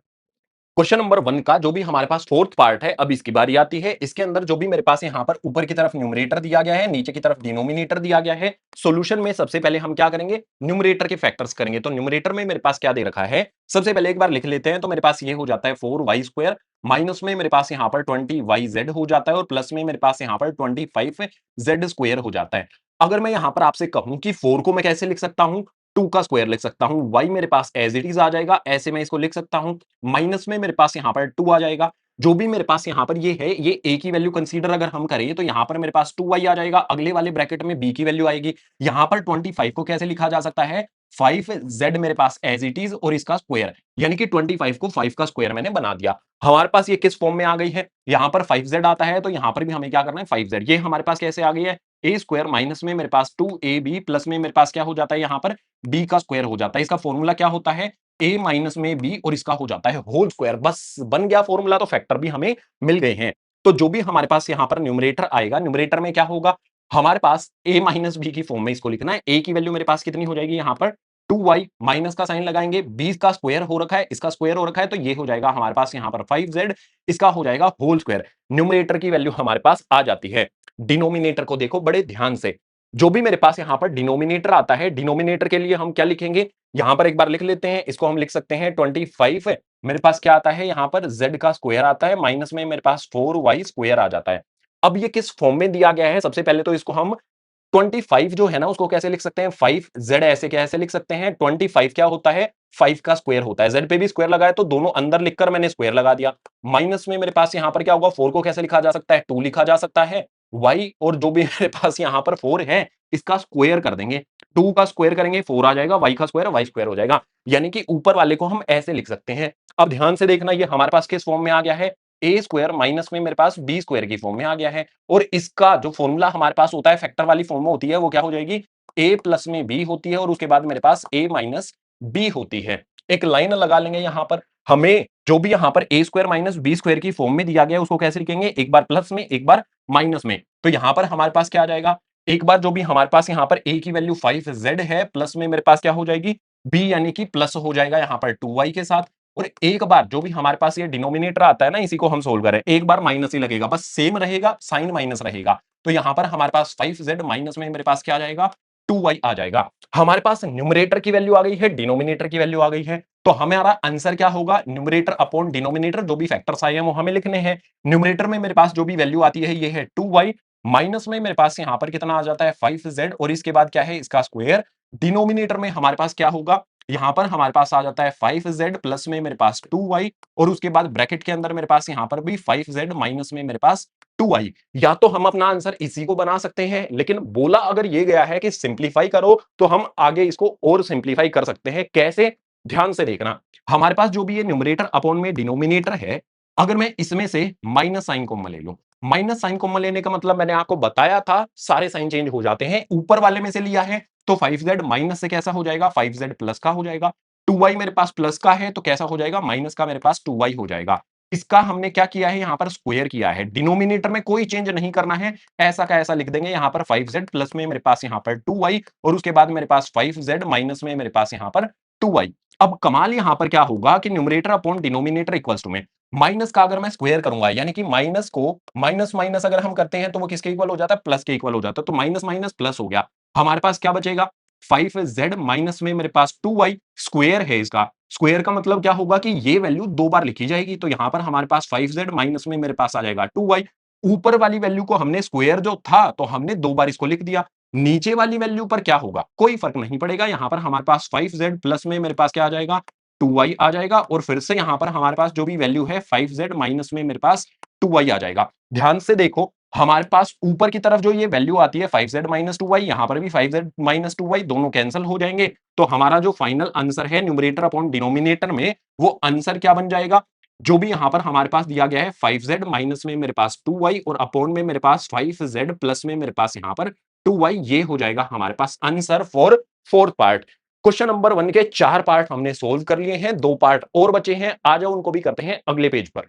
क्वेश्चन नंबर 1 का जो भी हमारे पास फोर्थ पार्ट है, अब इसकी बारी आती है। इसके अंदर जो भी मेरे पास यहाँ पर ऊपर की तरफ न्यूमरेटर दिया गया है, नीचे की तरफ डिनोमिनेटर दिया गया है। सॉल्यूशन में सबसे पहले हम क्या करेंगे, न्यूमरेटर के फैक्टर्स करेंगे। तो न्यूमरेटर में मेरे पास क्या दे रखा है, सबसे पहले एक बार लिख लेते हैं। तो मेरे पास ये हो जाता है 4y स्क्वायर, माइनस में मेरे पास यहाँ पर 20yz हो जाता है, और प्लस में मेरे पास यहाँ पर 25z स्क्वायर हो जाता है। अगर मैं यहाँ पर आपसे कहूं कि 4 को मैं कैसे लिख सकता हूं, 2 का स्क्वायर लिख सकता हूं, y मेरे पास एज इट इज आ जाएगा, ऐसे मैं इसको लिख सकता हूं। माइनस में मेरे पास यहाँ पर 2 आ जाएगा। जो भी मेरे पास यहाँ पर ये है, ये a की वैल्यू कंसीडर अगर हम करें तो यहाँ पर मेरे पास 2y आ जाएगा। अगले वाले ब्रैकेट में b की वैल्यू आएगी। यहाँ पर 25 को कैसे लिखा जा सकता है, 5z मेरे पास एज इट इज और इसका स्क्वायर, यानी कि 25 को 5 का स्क्वायर मैंने बना दिया। हमारे पास ये किस फॉर्म में आ गई है, यहाँ पर 5z आता है, तो यहाँ पर भी हमें क्या करना है 5z। ये हमारे पास कैसे आ गई है, a स्क्वायर माइनस में मेरे पास 2ab प्लस में मेरे पास क्या हो जाता है, यहाँ पर b का स्क्वायर हो जाता है। इसका फॉर्मूला क्या होता है, a माइनस में b और इसका हो जाता है होल स्क्वायर। बस बन गया फॉर्मूला, तो फैक्टर भी हमें मिल गए हैं। तो जो भी हमारे पास यहाँ पर न्यूमरेटर आएगा, न्यूमरेटर में क्या होगा, हमारे पास a माइनस बी की फॉर्म में इसको लिखना है। a की वैल्यू मेरे पास कितनी हो जाएगी, यहाँ पर 2y, माइनस का साइन लगाएंगे, 20 का स्क्वायर हो रखा है, इसका स्क्वायर हो रखा है, तो ये हो जाएगा हमारे पास यहाँ पर 5z, इसका हो जाएगा होल स्क्वायर। न्यूमरेटर की वैल्यू हमारे पास आ जाती है। डिनोमिनेटर को देखो बड़े ध्यान से, जो भी मेरे पास यहाँ पर डिनोमिनेटर आता है, डिनोमिनेटर के लिए हम क्या लिखेंगे, यहां पर एक बार लिख लेते हैं। इसको हम लिख सकते हैं 25 है, मेरे पास क्या आता है, यहाँ पर z का स्क्वायर आता है, माइनस में मेरे पास 4y स्क्वायर आ जाता है। अब ये किस फॉर्म में दिया गया है, सबसे पहले तो इसको हम 25 जो है ना, उसको कैसे लिख सकते हैं, 5z ऐसे कैसे लिख सकते हैं, 25 क्या होता है, 5 का स्क्वायर होता है। z पे भी स्क्वायर लगाया तो दोनों अंदर लिखकर मैंने स्क्वायर लगा दिया। माइनस में मेरे पास यहाँ पर क्या होगा, 4 को कैसे लिखा जा सकता है, 2 लिखा जा सकता है। y और जो भी मेरे पास यहाँ पर 4 है, इसका स्क्वायर कर देंगे, 2 का स्क्वायर करेंगे 4 आ जाएगा, y का स्क्वायर y स्क्वायर हो जाएगा। यानी कि ऊपर वाले को हम ऐसे लिख सकते हैं। अब ध्यान से देखना, ये हमारे पास किस फॉर्म में आ गया है, a स्क्वायर माइनस में मेरे पास b स्क्वायर की फॉर्म में आ गया है। और इसका जो फॉर्मूला हमारे पास होता है, फैक्टर वाली फॉर्म में होती है, वो क्या हो जाएगी, a प्लस में b होती है, और उसके बाद मेरे पास a माइनस b होती है। एक लाइन लगा लेंगे यहां पर। हमें जो भी यहां पर a square minus b square की फॉर्म में दिया गया है, उसको कैसे लिखेंगे, एक बार प्लस में एक बार माइनस में। तो यहां पर हमारे पास क्या आ जाएगा, एक बार जो भी हमारे पास यहाँ पर a की वैल्यू 5z है, प्लस में मेरे पास क्या हो जाएगी b, यानी कि प्लस हो जाएगा यहाँ पर 2y के साथ। और एक बार जो भी हमारे पास ये डिनोमिनेटर आता है ना, इसी को हम सोल्व करें, एक बार माइनस ही लगेगा, बस सेम रहेगा, साइन माइनस रहेगा। तो यहां पर हमारे पास 5z माइनस में मेरे पास क्या आ जाएगा, 2y आ जाएगा। हमारे पास न्यूमरेटर की वैल्यू आ गई है, डिनोमिनेटर की वैल्यू आ गई है। तो हमारा आंसर क्या होगा, न्यूमरेटर अपॉन डिनोमिनेटर, जो भी फैक्टर्स आए हैं वो हमें लिखने हैं। न्यूमरेटर में मेरे पास जो भी वैल्यू आती है, ये है 2y, माइनस में मेरे पास यहाँ पर कितना आ जाता है 5z, और इसके बाद क्या है, इसका स्क्वायर। डिनोमिनेटर में हमारे पास क्या होगा, यहाँ पर हमारे पास आ जाता है 5z, प्लस में मेरे पास 2y, और उसके बाद ब्रैकेट के अंदर मेरे पास यहाँ पर भी 5z, माइनस में मेरे पास 2y। या तो हम अपना आंसर इसी को बना सकते हैं, लेकिन बोला अगर ये गया है कि सिंप्लीफाई करो, तो हम आगे इसको और सिंप्लीफाई कर सकते हैं। कैसे, ध्यान से देखना। हमारे पास जो भी ये न्यूमरेटर अपॉन में डिनोमिनेटर है, अगर मैं इसमें से माइनस साइन कॉमन ले लूं, माइनस साइन कॉमन लेने का मतलब मैंने आपको बताया था, सारे साइन चेंज हो जाते हैं। ऊपर वाले में से लिया है तो 5z माइनस से कैसा हो जाएगा, 5z प्लस का हो जाएगा। 2y मेरे पास प्लस का है, तो कैसा हो जाएगा, माइनस का मेरे पास 2y हो जाएगा। इसका हमने क्या किया है, यहाँ पर स्क्वायर किया है। डिनोमिनेटर में कोई चेंज नहीं करना है, ऐसा का ऐसा लिख देंगे। यहाँ पर 5z प्लस में मेरे पास यहाँ पर 2y, और उसके बाद मेरे पास 5z माइनस में मेरे पास यहाँ पर 2y। अब कमाल यहाँ पर क्या होगा कि numerator upon denominator equals to में माइनस का अगर मैं स्क्वायर करूंगा, यानी कि माइनस को माइनस माइनस अगर हम करते हैं तो वो किसके इक्वल हो जाता है, प्लस के इक्वल हो जाता है। तो माइनस माइनस प्लस हो गया। हमारे पास क्या बचेगा, 5z माइनस में मेरे पास 2y, स्क्वायर है इसका। स्क्वायर का मतलब क्या होगा कि ये वैल्यू दो बार लिखी जाएगी। तो यहां पर हमारे पास 5z माइनस में मेरे पास आ जाएगा 2y। ऊपर वाली वैल्यू को हमने स्क्वायर जो था, तो हमने दो बार इसको लिख दिया। नीचे वाली वैल्यू पर क्या होगा, कोई फर्क नहीं पड़ेगा। यहां पर हमारे पास 5z प्लस में मेरे पास क्या आ जाएगा, 2y आ जाएगा, और फिर से यहां पर हमारे पास जो भी वैल्यू है 5z माइनस में मेरे पास 2y आ जाएगा। ध्यान से देखो, हमारे पास ऊपर की तरफ जो ये वैल्यू आती है 5z माइनस 2y, यहां पर भी 5z माइनस 2y, दोनों कैंसिल हो जाएंगे। तो हमारा जो फाइनल आंसर है न्यूमरेटर अपॉन डिनोमिनेटर में, वो आंसर क्या बन जाएगा, जो भी यहां पर हमारे पास दिया गया है 5z माइनस में मेरे पास 2y, और अपॉन में मेरे पास 5z प्लस में मेरे पास यहां पर 2y, ये हो जाएगा हमारे पास answer for fourth part. Question number 1 के 4 पार्ट हमने सोल्व कर लिए हैं, 2 पार्ट और बचे हैं। आ जाओ उनको भी करते हैं अगले पेज पर।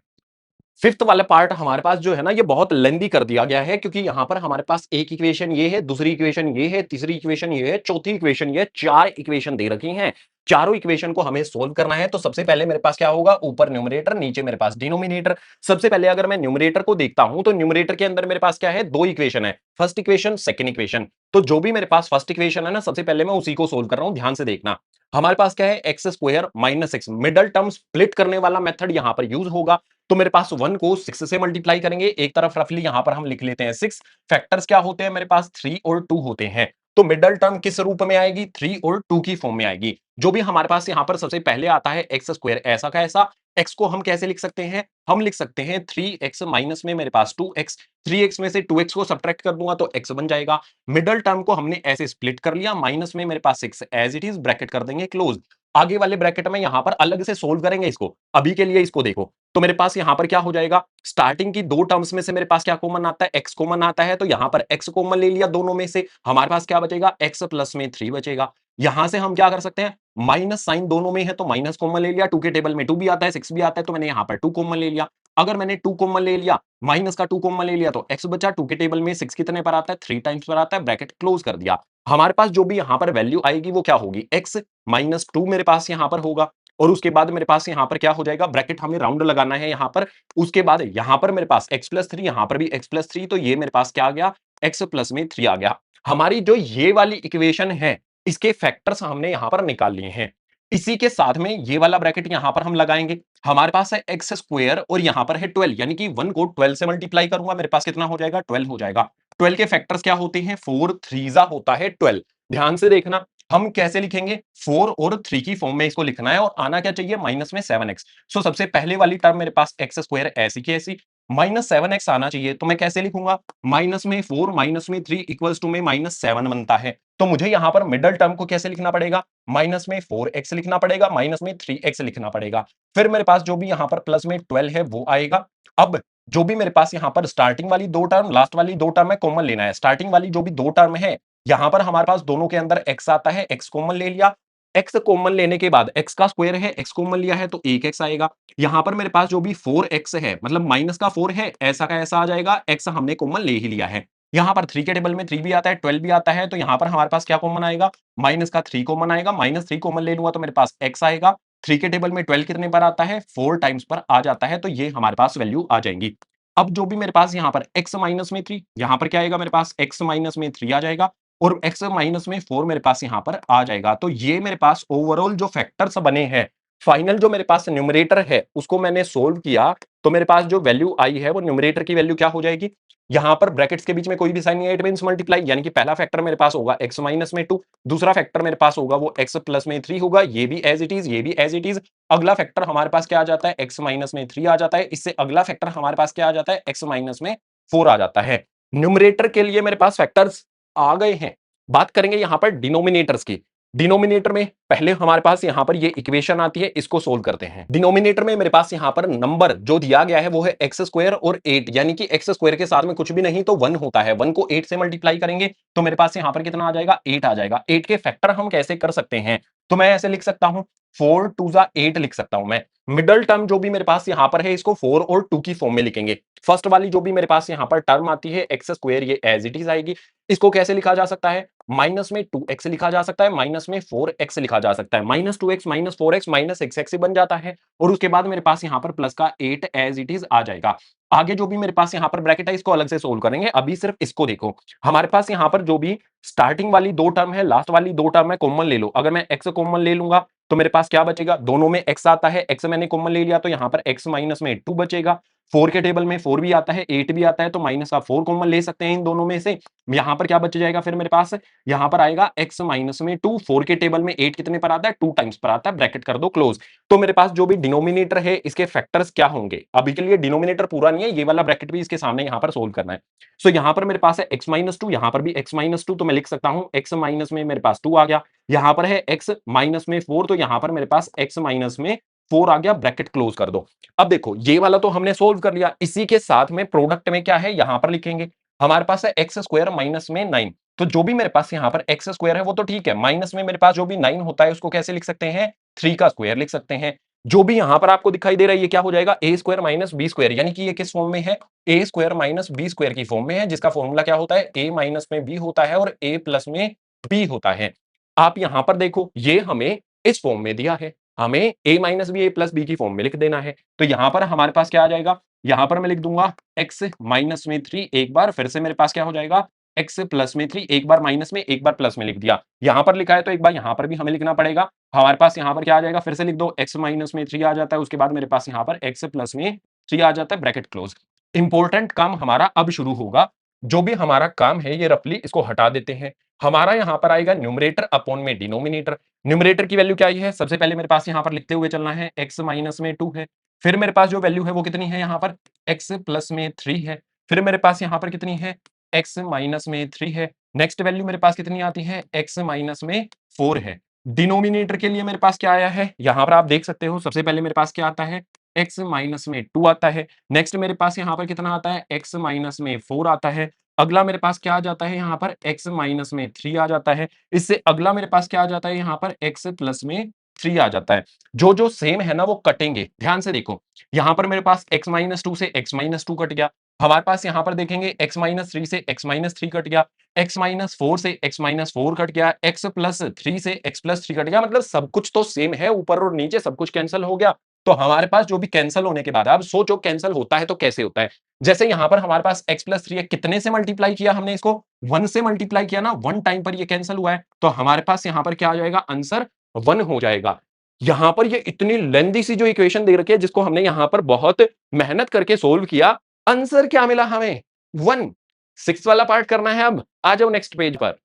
फिफ्थ वाला पार्ट हमारे पास जो है ना ये बहुत लेंदी कर दिया गया है, क्योंकि यहां पर हमारे पास एक इक्वेशन ये है, दूसरी इक्वेशन ये है, तीसरी इक्वेशन ये है, चौथी इक्वेशन ये है, चार इक्वेशन दे रखी हैं। चारों इक्वेशन को हमें सोल्व करना है। तो सबसे पहले मेरे पास क्या होगा, ऊपर न्यूमरेटर, नीचे मेरे पास डिनोमिनेटर। सबसे पहले अगर मैं न्यूमरेटर को देखता हूं तो न्यूमरेटर के अंदर मेरे पास क्या है, दो इक्वेशन है, फर्स्ट इक्वेशन, सेकंड इक्वेशन। तो जो भी मेरे पास फर्स्ट इक्वेशन है ना, सबसे पहले मैं उसी को सोल्व कर रहा हूं, ध्यान से देखना। हमारे पास क्या है, x square minus x, middle term split करने वाला मेथड यहां पर यूज होगा। तो मेरे पास 1 को 6 से मल्टीप्लाई करेंगे, एक तरफ रफली यहां पर हम लिख लेते हैं 6। फैक्टर्स क्या होते हैं मेरे पास, 3 और 2 होते हैं। तो मिडल टर्म किस रूप में आएगी, 3 और 2 की फॉर्म में आएगी। जो भी हमारे पास यहां पर सबसे पहले आता है एक्स स्क्वायर, ऐसा का ऐसा। एक्स को हम कैसे लिख सकते हैं, हम लिख सकते हैं 3x माइनस में मेरे पास 2x। 3x में से 2x को सब्ट्रैक्ट कर दूंगा तो x बन जाएगा। मिडल टर्म को हमने ऐसे स्प्लिट कर लिया, माइनस में मेरे पास 6 एज इट इज, ब्रैकेट कर देंगे क्लोज। आगे वाले ब्रैकेट में यहां पर अलग से सोल्व करेंगे इसको, अभी के लिए इसको देखो। तो मेरे पास यहां पर क्या हो जाएगा, स्टार्टिंग की दो टर्म्स में से मेरे पास क्या कॉमन आता है, x कॉमन आता है। तो यहां पर x कॉमन ले लिया दोनों में से, हमारे पास क्या बचेगा, x प्लस में 3 बचेगा। यहां से हम क्या कर सकते हैं, माइनस साइन दोनों में है तो माइनस कॉमन ले लिया, 2 के टेबल में 2 भी आता है, 6 भी आता है, तो मैंने यहां पर 2 कॉमन ले लिया। अगर मैंने 2 कॉमन ले लिया, माइनस का 2 कॉमन ले लिया, तो x बचा, 2 के टेबल में 6 कितने पर आता है, 3 टाइम्स पर आता है, ब्रैकेट क्लोज कर दिया। हमारे पास जो भी यहां पर वैल्यू आएगी वो क्या होगी, x माइनस 2 मेरे पास यहां पर होगा। और उसके बाद मेरे पास यहां पर क्या हो जाएगा, ब्रैकेट हमें राउंड लगाना है यहां पर। उसके बाद यहां पर मेरे पास x प्लस 3, यहां पर भी x प्लस 3, तो ये मेरे पास क्या आ गया, x प्लस में 3 आ गया। हमारी जो ये वाली इक्वेशन है, इसके फैक्टर्स हमने यहां पर निकाल लिए हैं। इसी के साथ में ये वाला ब्रैकेट यहां पर हम लगाएंगे। हमारे पास है एक्स स्क्वायर और यहां पर है 12, यानी कि 1 को 12 से मल्टीप्लाई करूंगा, मेरे पास कितना हो जाएगा, 12 हो जाएगा। 12 के फैक्टर्स क्या होते हैं, 4 3 होता है 12। ध्यान से देखना, हम कैसे लिखेंगे, 4 और 3 की फॉर्म में इसको लिखना है, और आना क्या चाहिए, माइनस में 7x। सो सबसे पहले वाली टर्म मेरे पास एक्स स्क्वायर ऐसी की ऐसी, माइनस 7x आना चाहिए। तो मैं कैसे लिखूंगा, माइनस में 4 माइनस में 3 इक्वल्स टू में माइनस 7 बनता है। तो मुझे यहां पर मिडल टर्म को कैसे लिखना पड़ेगा, माइनस में 4x लिखना पड़ेगा, माइनस में 3x लिखना पड़ेगा। फिर मेरे पास जो भी यहां पर प्लस में 12 है वो आएगा। अब जो भी मेरे पास यहां पर स्टार्टिंग वाली दो टर्म, लास्ट वाली दो टर्म है, कॉमन लेना है। स्टार्टिंग वाली जो भी दो टर्म है, यहां पर हमारे पास दोनों के अंदर x आता है, x कॉमन ले लिया। x कॉमन लेने के बाद x का स्क्वायर है, x कॉमन लिया है तो एक x आएगा। यहां पर मेरे पास जो भी 4x है, मतलब माइनस का 4 है, ऐसा का ऐसा आ जाएगा, x हमने कॉमन ले ही लिया है। यहां पर 3 के टेबल में 3 भी आता है, 12 भी आता है, तो यहां पर हमारे पास क्या कॉमन आएगा, माइनस का 3 कॉमन आएगा। माइनस 3 कॉमन ले लूंगा तो मेरे पास x आएगा। 3 के टेबल में 12 कितने पर आता है, 4 टाइम्स पर आ जाता है, तो ये हमारे पास वैल्यू आ जाएंगी। अब जो भी मेरे पास यहां पर x माइनस में 3, यहां पर क्या आएगा, मेरे पास x माइनस में 3 आ जाएगा, और x माइनस में 4 मेरे पास यहां पर आ जाएगा। तो ये मेरे पास ओवरऑल जो फैक्टर्स बने हैं, फाइनल जो मेरे पास न्यूमरेटर है उसको मैंने सोल्व किया, तो मेरे पास जो वैल्यू आई है वो न्यूमरेटर की वैल्यू क्या हो जाएगी, यहां पर ब्रैकेट्स के बीच में कोई भी साइन नहीं है, इट मींस मल्टीप्लाई, यानी कि पहला फैक्टर मेरे पास होगा x माइनस में 2, दूसरा फैक्टर मेरे पास होगा वो x प्लस में 3 होगा, ये भी एज इट इज, ये भी एज इट इज। अगला फैक्टर हमारे पास क्या आ जाता है, x माइनस में 3 आ जाता है। इससे अगला फैक्टर हमारे पास क्या आ जाता है, x माइनस में 4 आ जाता है। न्यूमरेटर के लिए मेरे पास फैक्टर्स आ गए हैं। बात करेंगे यहां पर डिनोमिनेटर्स की। डिनोमिनेटर में पहले हमारे पास यहां पर ये इक्वेशन आती है, इसको सोल्व करते हैं। डिनोमिनेटर में मेरे पास यहां पर नंबर जो दिया गया है वो है एक्स स्क्वायर और 8, यानी कि एक्स स्क्वायर के साथ में कुछ भी नहीं तो 1 होता है। 1 को 8 से मल्टीप्लाई करेंगे तो मेरे पास यहां पर कितना आ जाएगा, 8 आ जाएगा। 8 के फैक्टर हम कैसे कर सकते हैं, तो मैं ऐसे लिख सकता हूं, 4 2 जा 8 लिख सकता हूं मैं। मिडल टर्म जो भी मेरे पास यहां पर है, इसको 4 और 2 की फॉर्म में लिखेंगे। फर्स्ट वाली जो भी मेरे पास यहां पर टर्म आती है एक्स स्क्वायर, ये एज इट इज आएगी। इसको कैसे लिखा जा सकता है, माइनस में 2x लिखा जा सकता है, माइनस में 4x लिखा जा सकता है। Minus 2x minus 4x minus x बन जाता है, और उसके बाद मेरे पास यहां पर प्लस का 8 एज इट इज आ जाएगा। आगे जो भी मेरे पास यहां पर ब्रैकेट है इसको अलग से सोल्व करेंगे, अभी सिर्फ इसको देखो। हमारे पास यहां पर जो भी स्टार्टिंग वाली दो टर्म है, लास्ट वाली दो टर्म है, कॉमन ले लो। अगर मैं x कॉमन ले लूंगा तो मेरे पास क्या बचेगा, दोनों में x आता है, x मैंने कॉमन ले लिया तो यहां पर x माइनस में 2 बचेगा। 4 के टेबल में 4 भी आता है, 8 भी आता है, तो माइनस का 4 कॉमन ले सकते हैं इन दोनों में से। यहां पर क्या बच जाएगा फिर मेरे पास, यहां पर आएगा x माइनस में 2, 4 के टेबल में 8 कितने पर आता है, 2 टाइम्स पर आता है, ब्रैकेट कर दो क्लोज। तो मेरे पास जो भी डिनोमिनेटर है इसके फैक्टर्स क्या होंगे, अभी के लिए डिनोमिनेटर पूरा नहीं है, ये वाला ब्रैकेट भी इसके सामने यहां पर सोल्व करना है। सो यहां पर मेरे पास है x माइनस 2, यहां पर भी x माइनस 2, तो मैं लिख सकता हूं x माइनस में मेरे पास 2 आ गया। यहां पर है x माइनस में 4, तो यहां पर मेरे पास x माइनस में 4 आ गया, ब्रैकेट क्लोज कर दो। अब देखो ये वाला तो हमने सोल्व कर लिया, इसी के साथ में प्रोडक्ट में क्या है यहां पर लिखेंगे। हमारे पास है एक्स स्क्वायर माइनस में 9, तो जो भी मेरे पास यहां पर एक्स स्क्वायर है वो तो ठीक है, माइनस में मेरे पास जो भी 9 होता है उसको कैसे लिख सकते हैं, 3 का स्क्वायर लिख सकते हैं। जो भी यहां पर आपको दिखाई दे रहा है ये क्या हो जाएगा, ए स्क्वायर माइनस बी स्क्वायर, यानी कि ये किस फॉर्म में है, ए स्क्वायर माइनस बी स्क्वायर की फॉर्म में है, जिसका फॉर्मूला क्या होता है, ए माइनस में बी होता है और ए प्लस में बी होता है। आप यहां पर देखो ये हमें इस फॉर्म में दिया है, हमें ए माइनस बी ए प्लस बी की फॉर्म में लिख देना है। तो यहां पर हमारे पास क्या आ जाएगा, यहां पर मैं लिख दूंगा एक्स माइनस में 3, एक बार फिर से मेरे पास क्या हो जाएगा, एक्स प्लस में 3, एक बार माइनस में एक बार प्लस में लिख दिया। यहां पर लिखा है तो एक बार यहां पर भी हमें लिखना पड़ेगा। हमारे पास यहां पर क्या आ जाएगा, फिर से लिख दो, एक्स माइनस में 3 आ जाता है, उसके बाद मेरे पास यहां पर एक्स प्लस में 3 आ जाता है, ब्रैकेट क्लोज। इंपॉर्टेंट काम हमारा अब शुरू होगा। जो भी हमारा काम है ये रफली इसको हटा देते हैं। हमारा यहां पर आएगा न्यूमरेटर अपॉन में डिनोमिनेटर। न्यूमरेटर की वैल्यू क्या आई है, सबसे पहले मेरे पास यहां पर लिखते हुए चलना है, एक्स माइनस में 2 है। फिर मेरे पास जो वैल्यू है वो कितनी है, यहां पर एक्स प्लस में 3 है। फिर मेरे पास यहां पर कितनी है, एक्स माइनस में 3 है। नेक्स्ट वैल्यू मेरे पास कितनी आती है, एक्स माइनस में 4 है। डिनोमिनेटर के लिए मेरे पास क्या आया है, यहां पर आप देख सकते हो, सबसे पहले मेरे पास क्या आता है, एक्स माइनस में 2 आता है। नेक्स्ट मेरे पास यहां पर कितना आता है, एक्स माइनस में 4 आता है। अगला मेरे पास क्या आ जाता है, यहाँ पर एक्स माइनस में 3 आ जाता है। इससे अगला मेरे पास क्या आ जाता है, यहाँ पर एक्स प्लस में 3 आ जाता है। जो जो सेम है ना वो कटेंगे, ध्यान से देखो। यहाँ पर मेरे पास एक्स माइनस 2 से एक्स माइनस 2 कट गया। हमारे पास यहाँ पर देखेंगे एक्स माइनस 3 से एक्स माइनस 3 कट गया। एक्स माइनस 4 से एक्स माइनस 4 कट गया। एक्स प्लस 3 से एक्स प्लस 3 कट गया। मतलब सब कुछ तो सेम है, ऊपर और नीचे सब कुछ कैंसिल हो गया। तो हमारे पास जो भी कैंसिल होने के बाद, अब सोचो कैंसिल होता है तो कैसे होता है। जैसे यहां पर हमारे पास x प्लस 3 है, कितने से मल्टीप्लाई किया हमने इसको, 1 से मल्टीप्लाई किया ना, 1 टाइम पर ये कैंसिल हुआ है। तो हमारे पास यहां पर क्या आ जाएगा, आंसर 1 हो जाएगा। यहां पर ये इतनी लेंथी सी जो इक्वेशन दे रखी है, जिसको हमने यहां पर बहुत मेहनत करके सोल्व किया, आंसर क्या मिला हमें, 1। 6 वाला पार्ट करना है। अब आ जाओ नेक्स्ट पेज पर।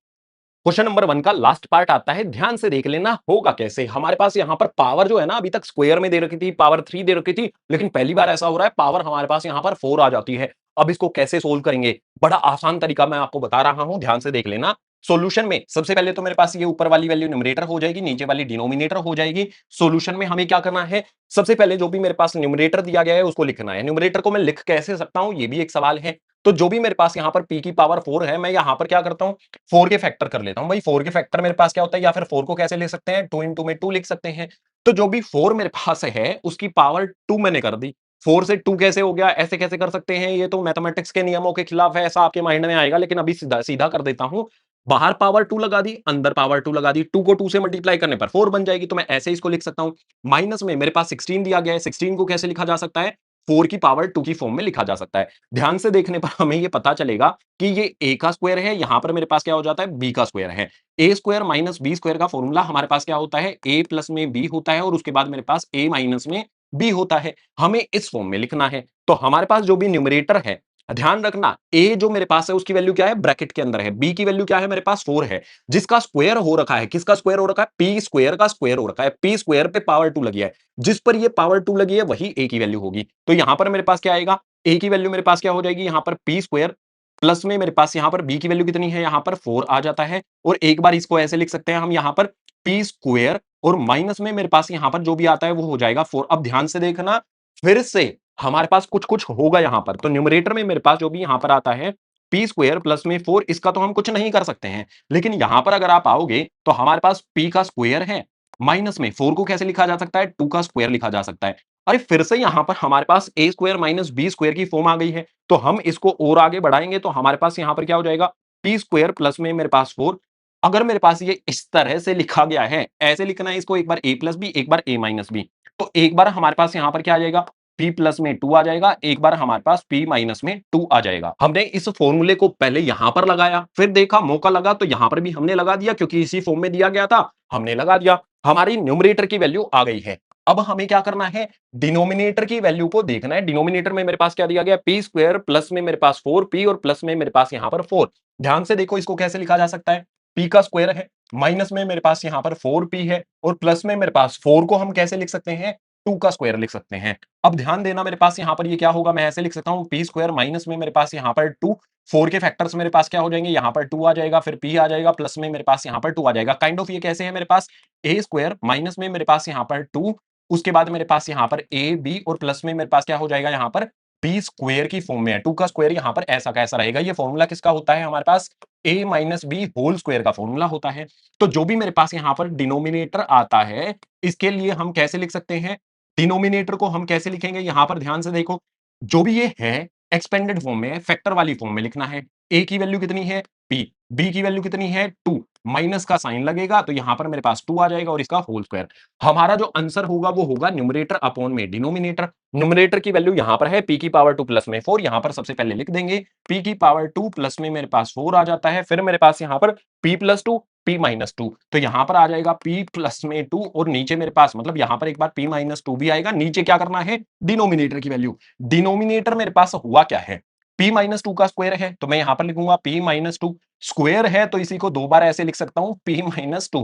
क्वेश्चन नंबर 1 का लास्ट पार्ट आता है, ध्यान से देख लेना होगा कैसे। हमारे पास यहां पर पावर जो है ना, अभी तक स्क्वायर में दे रखी थी, पावर 3 दे रखी थी, लेकिन पहली बार ऐसा हो रहा है पावर हमारे पास यहां पर 4 आ जाती है। अब इसको कैसे सोल्व करेंगे, बड़ा आसान तरीका मैं आपको बता रहा हूं, ध्यान से देख लेना। सॉल्यूशन में सबसे पहले तो मेरे पास ये ऊपर वाली वैल्यू न्यूमरेटर हो जाएगी, नीचे वाली डिनोमिनेटर हो जाएगी। सॉल्यूशन में हमें क्या करना है, सबसे पहले जो भी मेरे पास न्यूमरेटर दिया गया है उसको लिखना है। न्यूमरेटर को मैं लिख कैसे सकता हूं, ये भी एक सवाल है। तो जो भी मेरे पास यहां पर p की पावर 4 है, मैं यहां पर क्या करता हूं, 4 के फैक्टर कर लेता हूं। भाई 4 के फैक्टर मेरे पास क्या होता है, या फिर 4 को कैसे ले सकते हैं, 2 इंटू में 2 लिख सकते हैं। तो जो भी 4 मेरे पास है उसकी पावर 2 मैंने कर दी। 4 से 2 कैसे हो गया, ऐसे कैसे कर सकते हैं, ये तो मैथमेटिक्स के नियमों के खिलाफ है, ऐसा आपके माइंड में आएगा, लेकिन अभी सीधा सीधा कर देता हूं। बाहर पावर 2 लगा दी, अंदर पावर 2 लगा दी, 2 को 2 से मल्टीप्लाई करने पर 4 बन जाएगी। तो मैं ऐसे इसको लिख सकता हूं। माइनस में मेरे पास 16 दिया गया है, 16 को कैसे लिखा जा सकता है, 4 की पावर 2 की फॉर्म में लिखा जा सकता है। ध्यान से देखने पर हमें ये पता चलेगा कि ये a का स्क्वायर है, यहां पर मेरे पास क्या हो जाता है, b का स्क्वायर है। a square minus b square का फॉर्मूला हमारे पास क्या होता है, a प्लस में b होता है, और उसके बाद मेरे पास a माइनस में b होता है। हमें इस फॉर्म में लिखना है। तो हमारे पास जो भी न्यूमरेटर है, ध्यान रखना, a जो मेरे पास है उसकी वैल्यू क्या है, ब्रैकेट के अंदर है। b की वैल्यू क्या है, मेरे पास 4 है, जिसका स्क्वायर हो रखा है, किसका स्क्वायर हो रखा है, p स्क्वायर का स्क्वायर हो रखा है। p स्क्वायर पे पावर 2 लगी है, जिस पर ये पावर 2 लगी है वही a की वैल्यू होगी। तो यहां पर मेरे पास क्या आएगा, a की वैल्यू मेरे पास क्या हो जाएगी, यहां पर p स्क्वायर प्लस में मेरे पास यहां पर b की वैल्यू कितनी है, यहां पर 4 आ जाता है। और एक बार इसको ऐसे लिख सकते हैं हम, यहां पर p स्क्वायर और माइनस में मेरे पास यहां पर जो भी आता है वो हो जाएगा 4। अब ध्यान से देखना, फिर से हमारे पास कुछ कुछ होगा यहां पर। तो न्यूमरेटर में मेरे पास जो भी यहां पर आता है p स्क्वायर प्लस में 4, इसका तो हम कुछ नहीं कर सकते हैं। लेकिन यहां पर अगर आप आओगे तो हमारे पास p का स्क्वायर है, माइनस में 4 को कैसे लिखा जा सकता है, 2 का स्क्वायर लिखा जा सकता है। अरे फिर से यहां पर हमारे पास a square minus b square की फॉर्म आ गई है। तो हम इसको और आगे बढ़ाएंगे तो हमारे पास यहां पर क्या हो जाएगा, p स्क्वायर प्लस में मेरे पास 4। अगर मेरे पास ये इस तरह से लिखा गया है, ऐसे लिखना है इसको, एक बार a प्लस बी, एक बार a माइनस बी। तो एक बार हमारे पास यहां पर क्या आ जाएगा, p प्लस में 2 आ जाएगा, एक बार हमारे पास p माइनस में 2 आ जाएगा। हमने इस फॉर्मूले को पहले यहां पर लगाया, फिर देखा मौका लगा तो यहां पर भी हमने लगा दिया, क्योंकि इसी फॉर्म में दिया गया था, हमने लगा दिया। हमारी न्यूमरेटर की वैल्यू आ गई है। अब हमें क्या करना है, डिनोमिनेटर की वैल्यू को देखना है। डिनोमिनेटर में मेरे पास क्या दिया गया, p स्क्वायर प्लस में मेरे पास 4p और प्लस में मेरे पास यहां पर 4। ध्यान से देखो इसको कैसे लिखा जा सकता है, p का स्क्वायर है, माइनस में मेरे पास यहां पर 4p है, और प्लस में मेरे पास 4 को हम कैसे लिख सकते हैं, 2 का स्क्वायर लिख सकते हैं। अब ध्यान देना, मेरे पास यहां पर ये क्या होगा, मैं ऐसे लिख सकता हूं, p स्क्वायर माइनस में मेरे पास यहां पर 2, 4 के फैक्टर्स मेरे पास क्या हो जाएंगे, यहां पर 2 आ जाएगा, फिर p आ जाएगा, प्लस में मेरे पास यहां पर 2 आ जाएगा। काइंड ऑफ ये कैसे है, मेरे पास a स्क्वायर माइनस में मेरे पास यहां पर 2, उसके बाद मेरे पास यहां पर a b, और प्लस में मेरे पास क्या हो जाएगा, यहां पर p स्क्वायर की फॉर्म में है। 2 का स्क्वायर यहां पर ऐसा का ऐसा रहेगा। ये फॉर्मूला किसका होता है, हमारे पास a minus B whole square का फॉर्मूला होता है। तो जो भी मेरे पास यहां पर डिनोमिनेटर आता है, इसके लिए हम कैसे लिख सकते हैं, डिनोमिनेटर को हम कैसे लिखेंगे, यहां पर ध्यान से देखो, जो भी ये है एक्सपेंडेड फॉर्म में, फैक्टर वाली फॉर्म में लिखना है। ए की वैल्यू कितनी है, पी, बी की वैल्यू कितनी है, 2, माइनस का साइन लगेगा तो यहां पर मेरे पास 2 आ जाएगा और इसका होल स्क्वायर। हमारा जो आंसर होगा वो होगा न्यूमरेटर अपॉन में डिनोमिनेटर। न्यूमरेटर की वैल्यू यहां पर है पी की पावर 2 प्लस में 4, यहां पर सबसे पहले लिख देंगे पी की पावर 2 प्लस में मेरे पास 4 आ जाता है, फिर मेरे पास यहां पर पी प्लस 2, पी माइनस 2, तो यहां पर आ जाएगा पी प्लस में 2 और नीचे मेरे पास मतलब यहां पर एक बार पी माइनस 2 भी आएगा। नीचे क्या करना है, डिनोमिनेटर की वैल्यू। डिनोमिनेटर मेरे पास हुआ क्या है, पी माइनस 2 का स्क्वायर है, तो मैं यहां पर लिखूंगा पी माइनस 2, स्क्वायर है तो इसी को दो बार ऐसे लिख सकता हूं पी माइनस 2।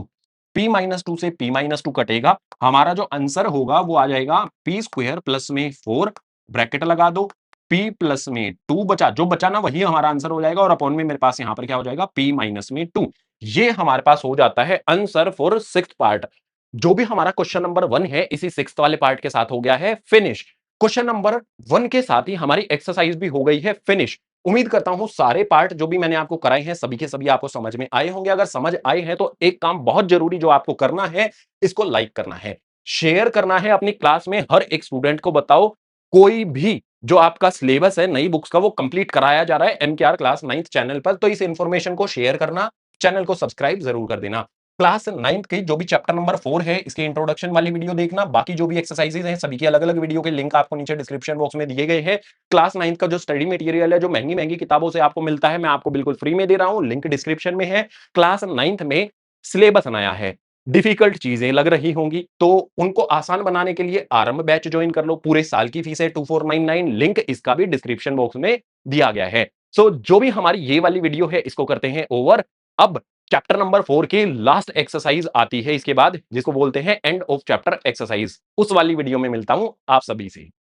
पी माइनस 2 से पी माइनस 2 कटेगा, हमारा जो आंसर होगा वो आ जाएगा पी स्क्वायर प्लस में 4, ब्रैकेट लगा दो, पी प्लस में 2 बचा, जो बचा ना वही हमारा आंसर हो जाएगा और अपॉन में मेरे पास यहां पर क्या हो जाएगा, पी माइनस में 2। ये हमारे पास हो जाता है आंसर फॉर सिक्स्थ पार्ट। जो भी हमारा क्वेश्चन नंबर 1 है इसी सिक्स्थ वाले पार्ट के साथ हो गया है फिनिश। क्वेश्चन नंबर 1 के साथ ही हमारी एक्सरसाइज भी हो गई है फिनिश। उम्मीद करता हूं सारे पार्ट जो भी मैंने आपको कराए हैं सभी के सभी आपको समझ में आए होंगे। अगर समझ आए हैं तो एक काम बहुत जरूरी जो आपको करना है, इसको लाइक करना है, शेयर करना है अपनी क्लास में, हर एक स्टूडेंट को बताओ कोई भी जो आपका सिलेबस है नई बुक्स का वो कंप्लीट कराया जा रहा है एमकेआर क्लास 9th चैनल पर, तो इस इंफॉर्मेशन को शेयर करना, चैनल को सब्सक्राइब जरूर कर देना। क्लास 9th की जो भी चैप्टर नंबर 4 है इसके इंट्रोडक्शन वाली वीडियो देखना, बाकी जो भी एक्सरसाइजेज हैं सभी की अलग अलग वीडियो के लिंक आपको नीचे डिस्क्रिप्शन बॉक्स में दिए गए हैं। क्लास 9th का जो स्टडी मटेरियल है जो महंगी महंगी किताबों से आपको मिलता है मैं आपको बिल्कुल फ्री में दे रहा हूं, लिंक डिस्क्रिप्शन में है। क्लास 9th में सिलेबस नया है, डिफिकल्ट चीजें लग रही होंगी तो उनको आसान बनाने के लिए आरंभ बैच ज्वाइन कर लो, पूरे साल की फीस है 2499, लिंक इसका भी डिस्क्रिप्शन बॉक्स में दिया गया है। सो जो भी हमारी ये वाली वीडियो है इसको करते हैं ओवर। अब चैप्टर नंबर 4 की लास्ट एक्सरसाइज आती है इसके बाद, जिसको बोलते हैं एंड ऑफ चैप्टर एक्सरसाइज, उस वाली वीडियो में मिलता हूं आप सभी से।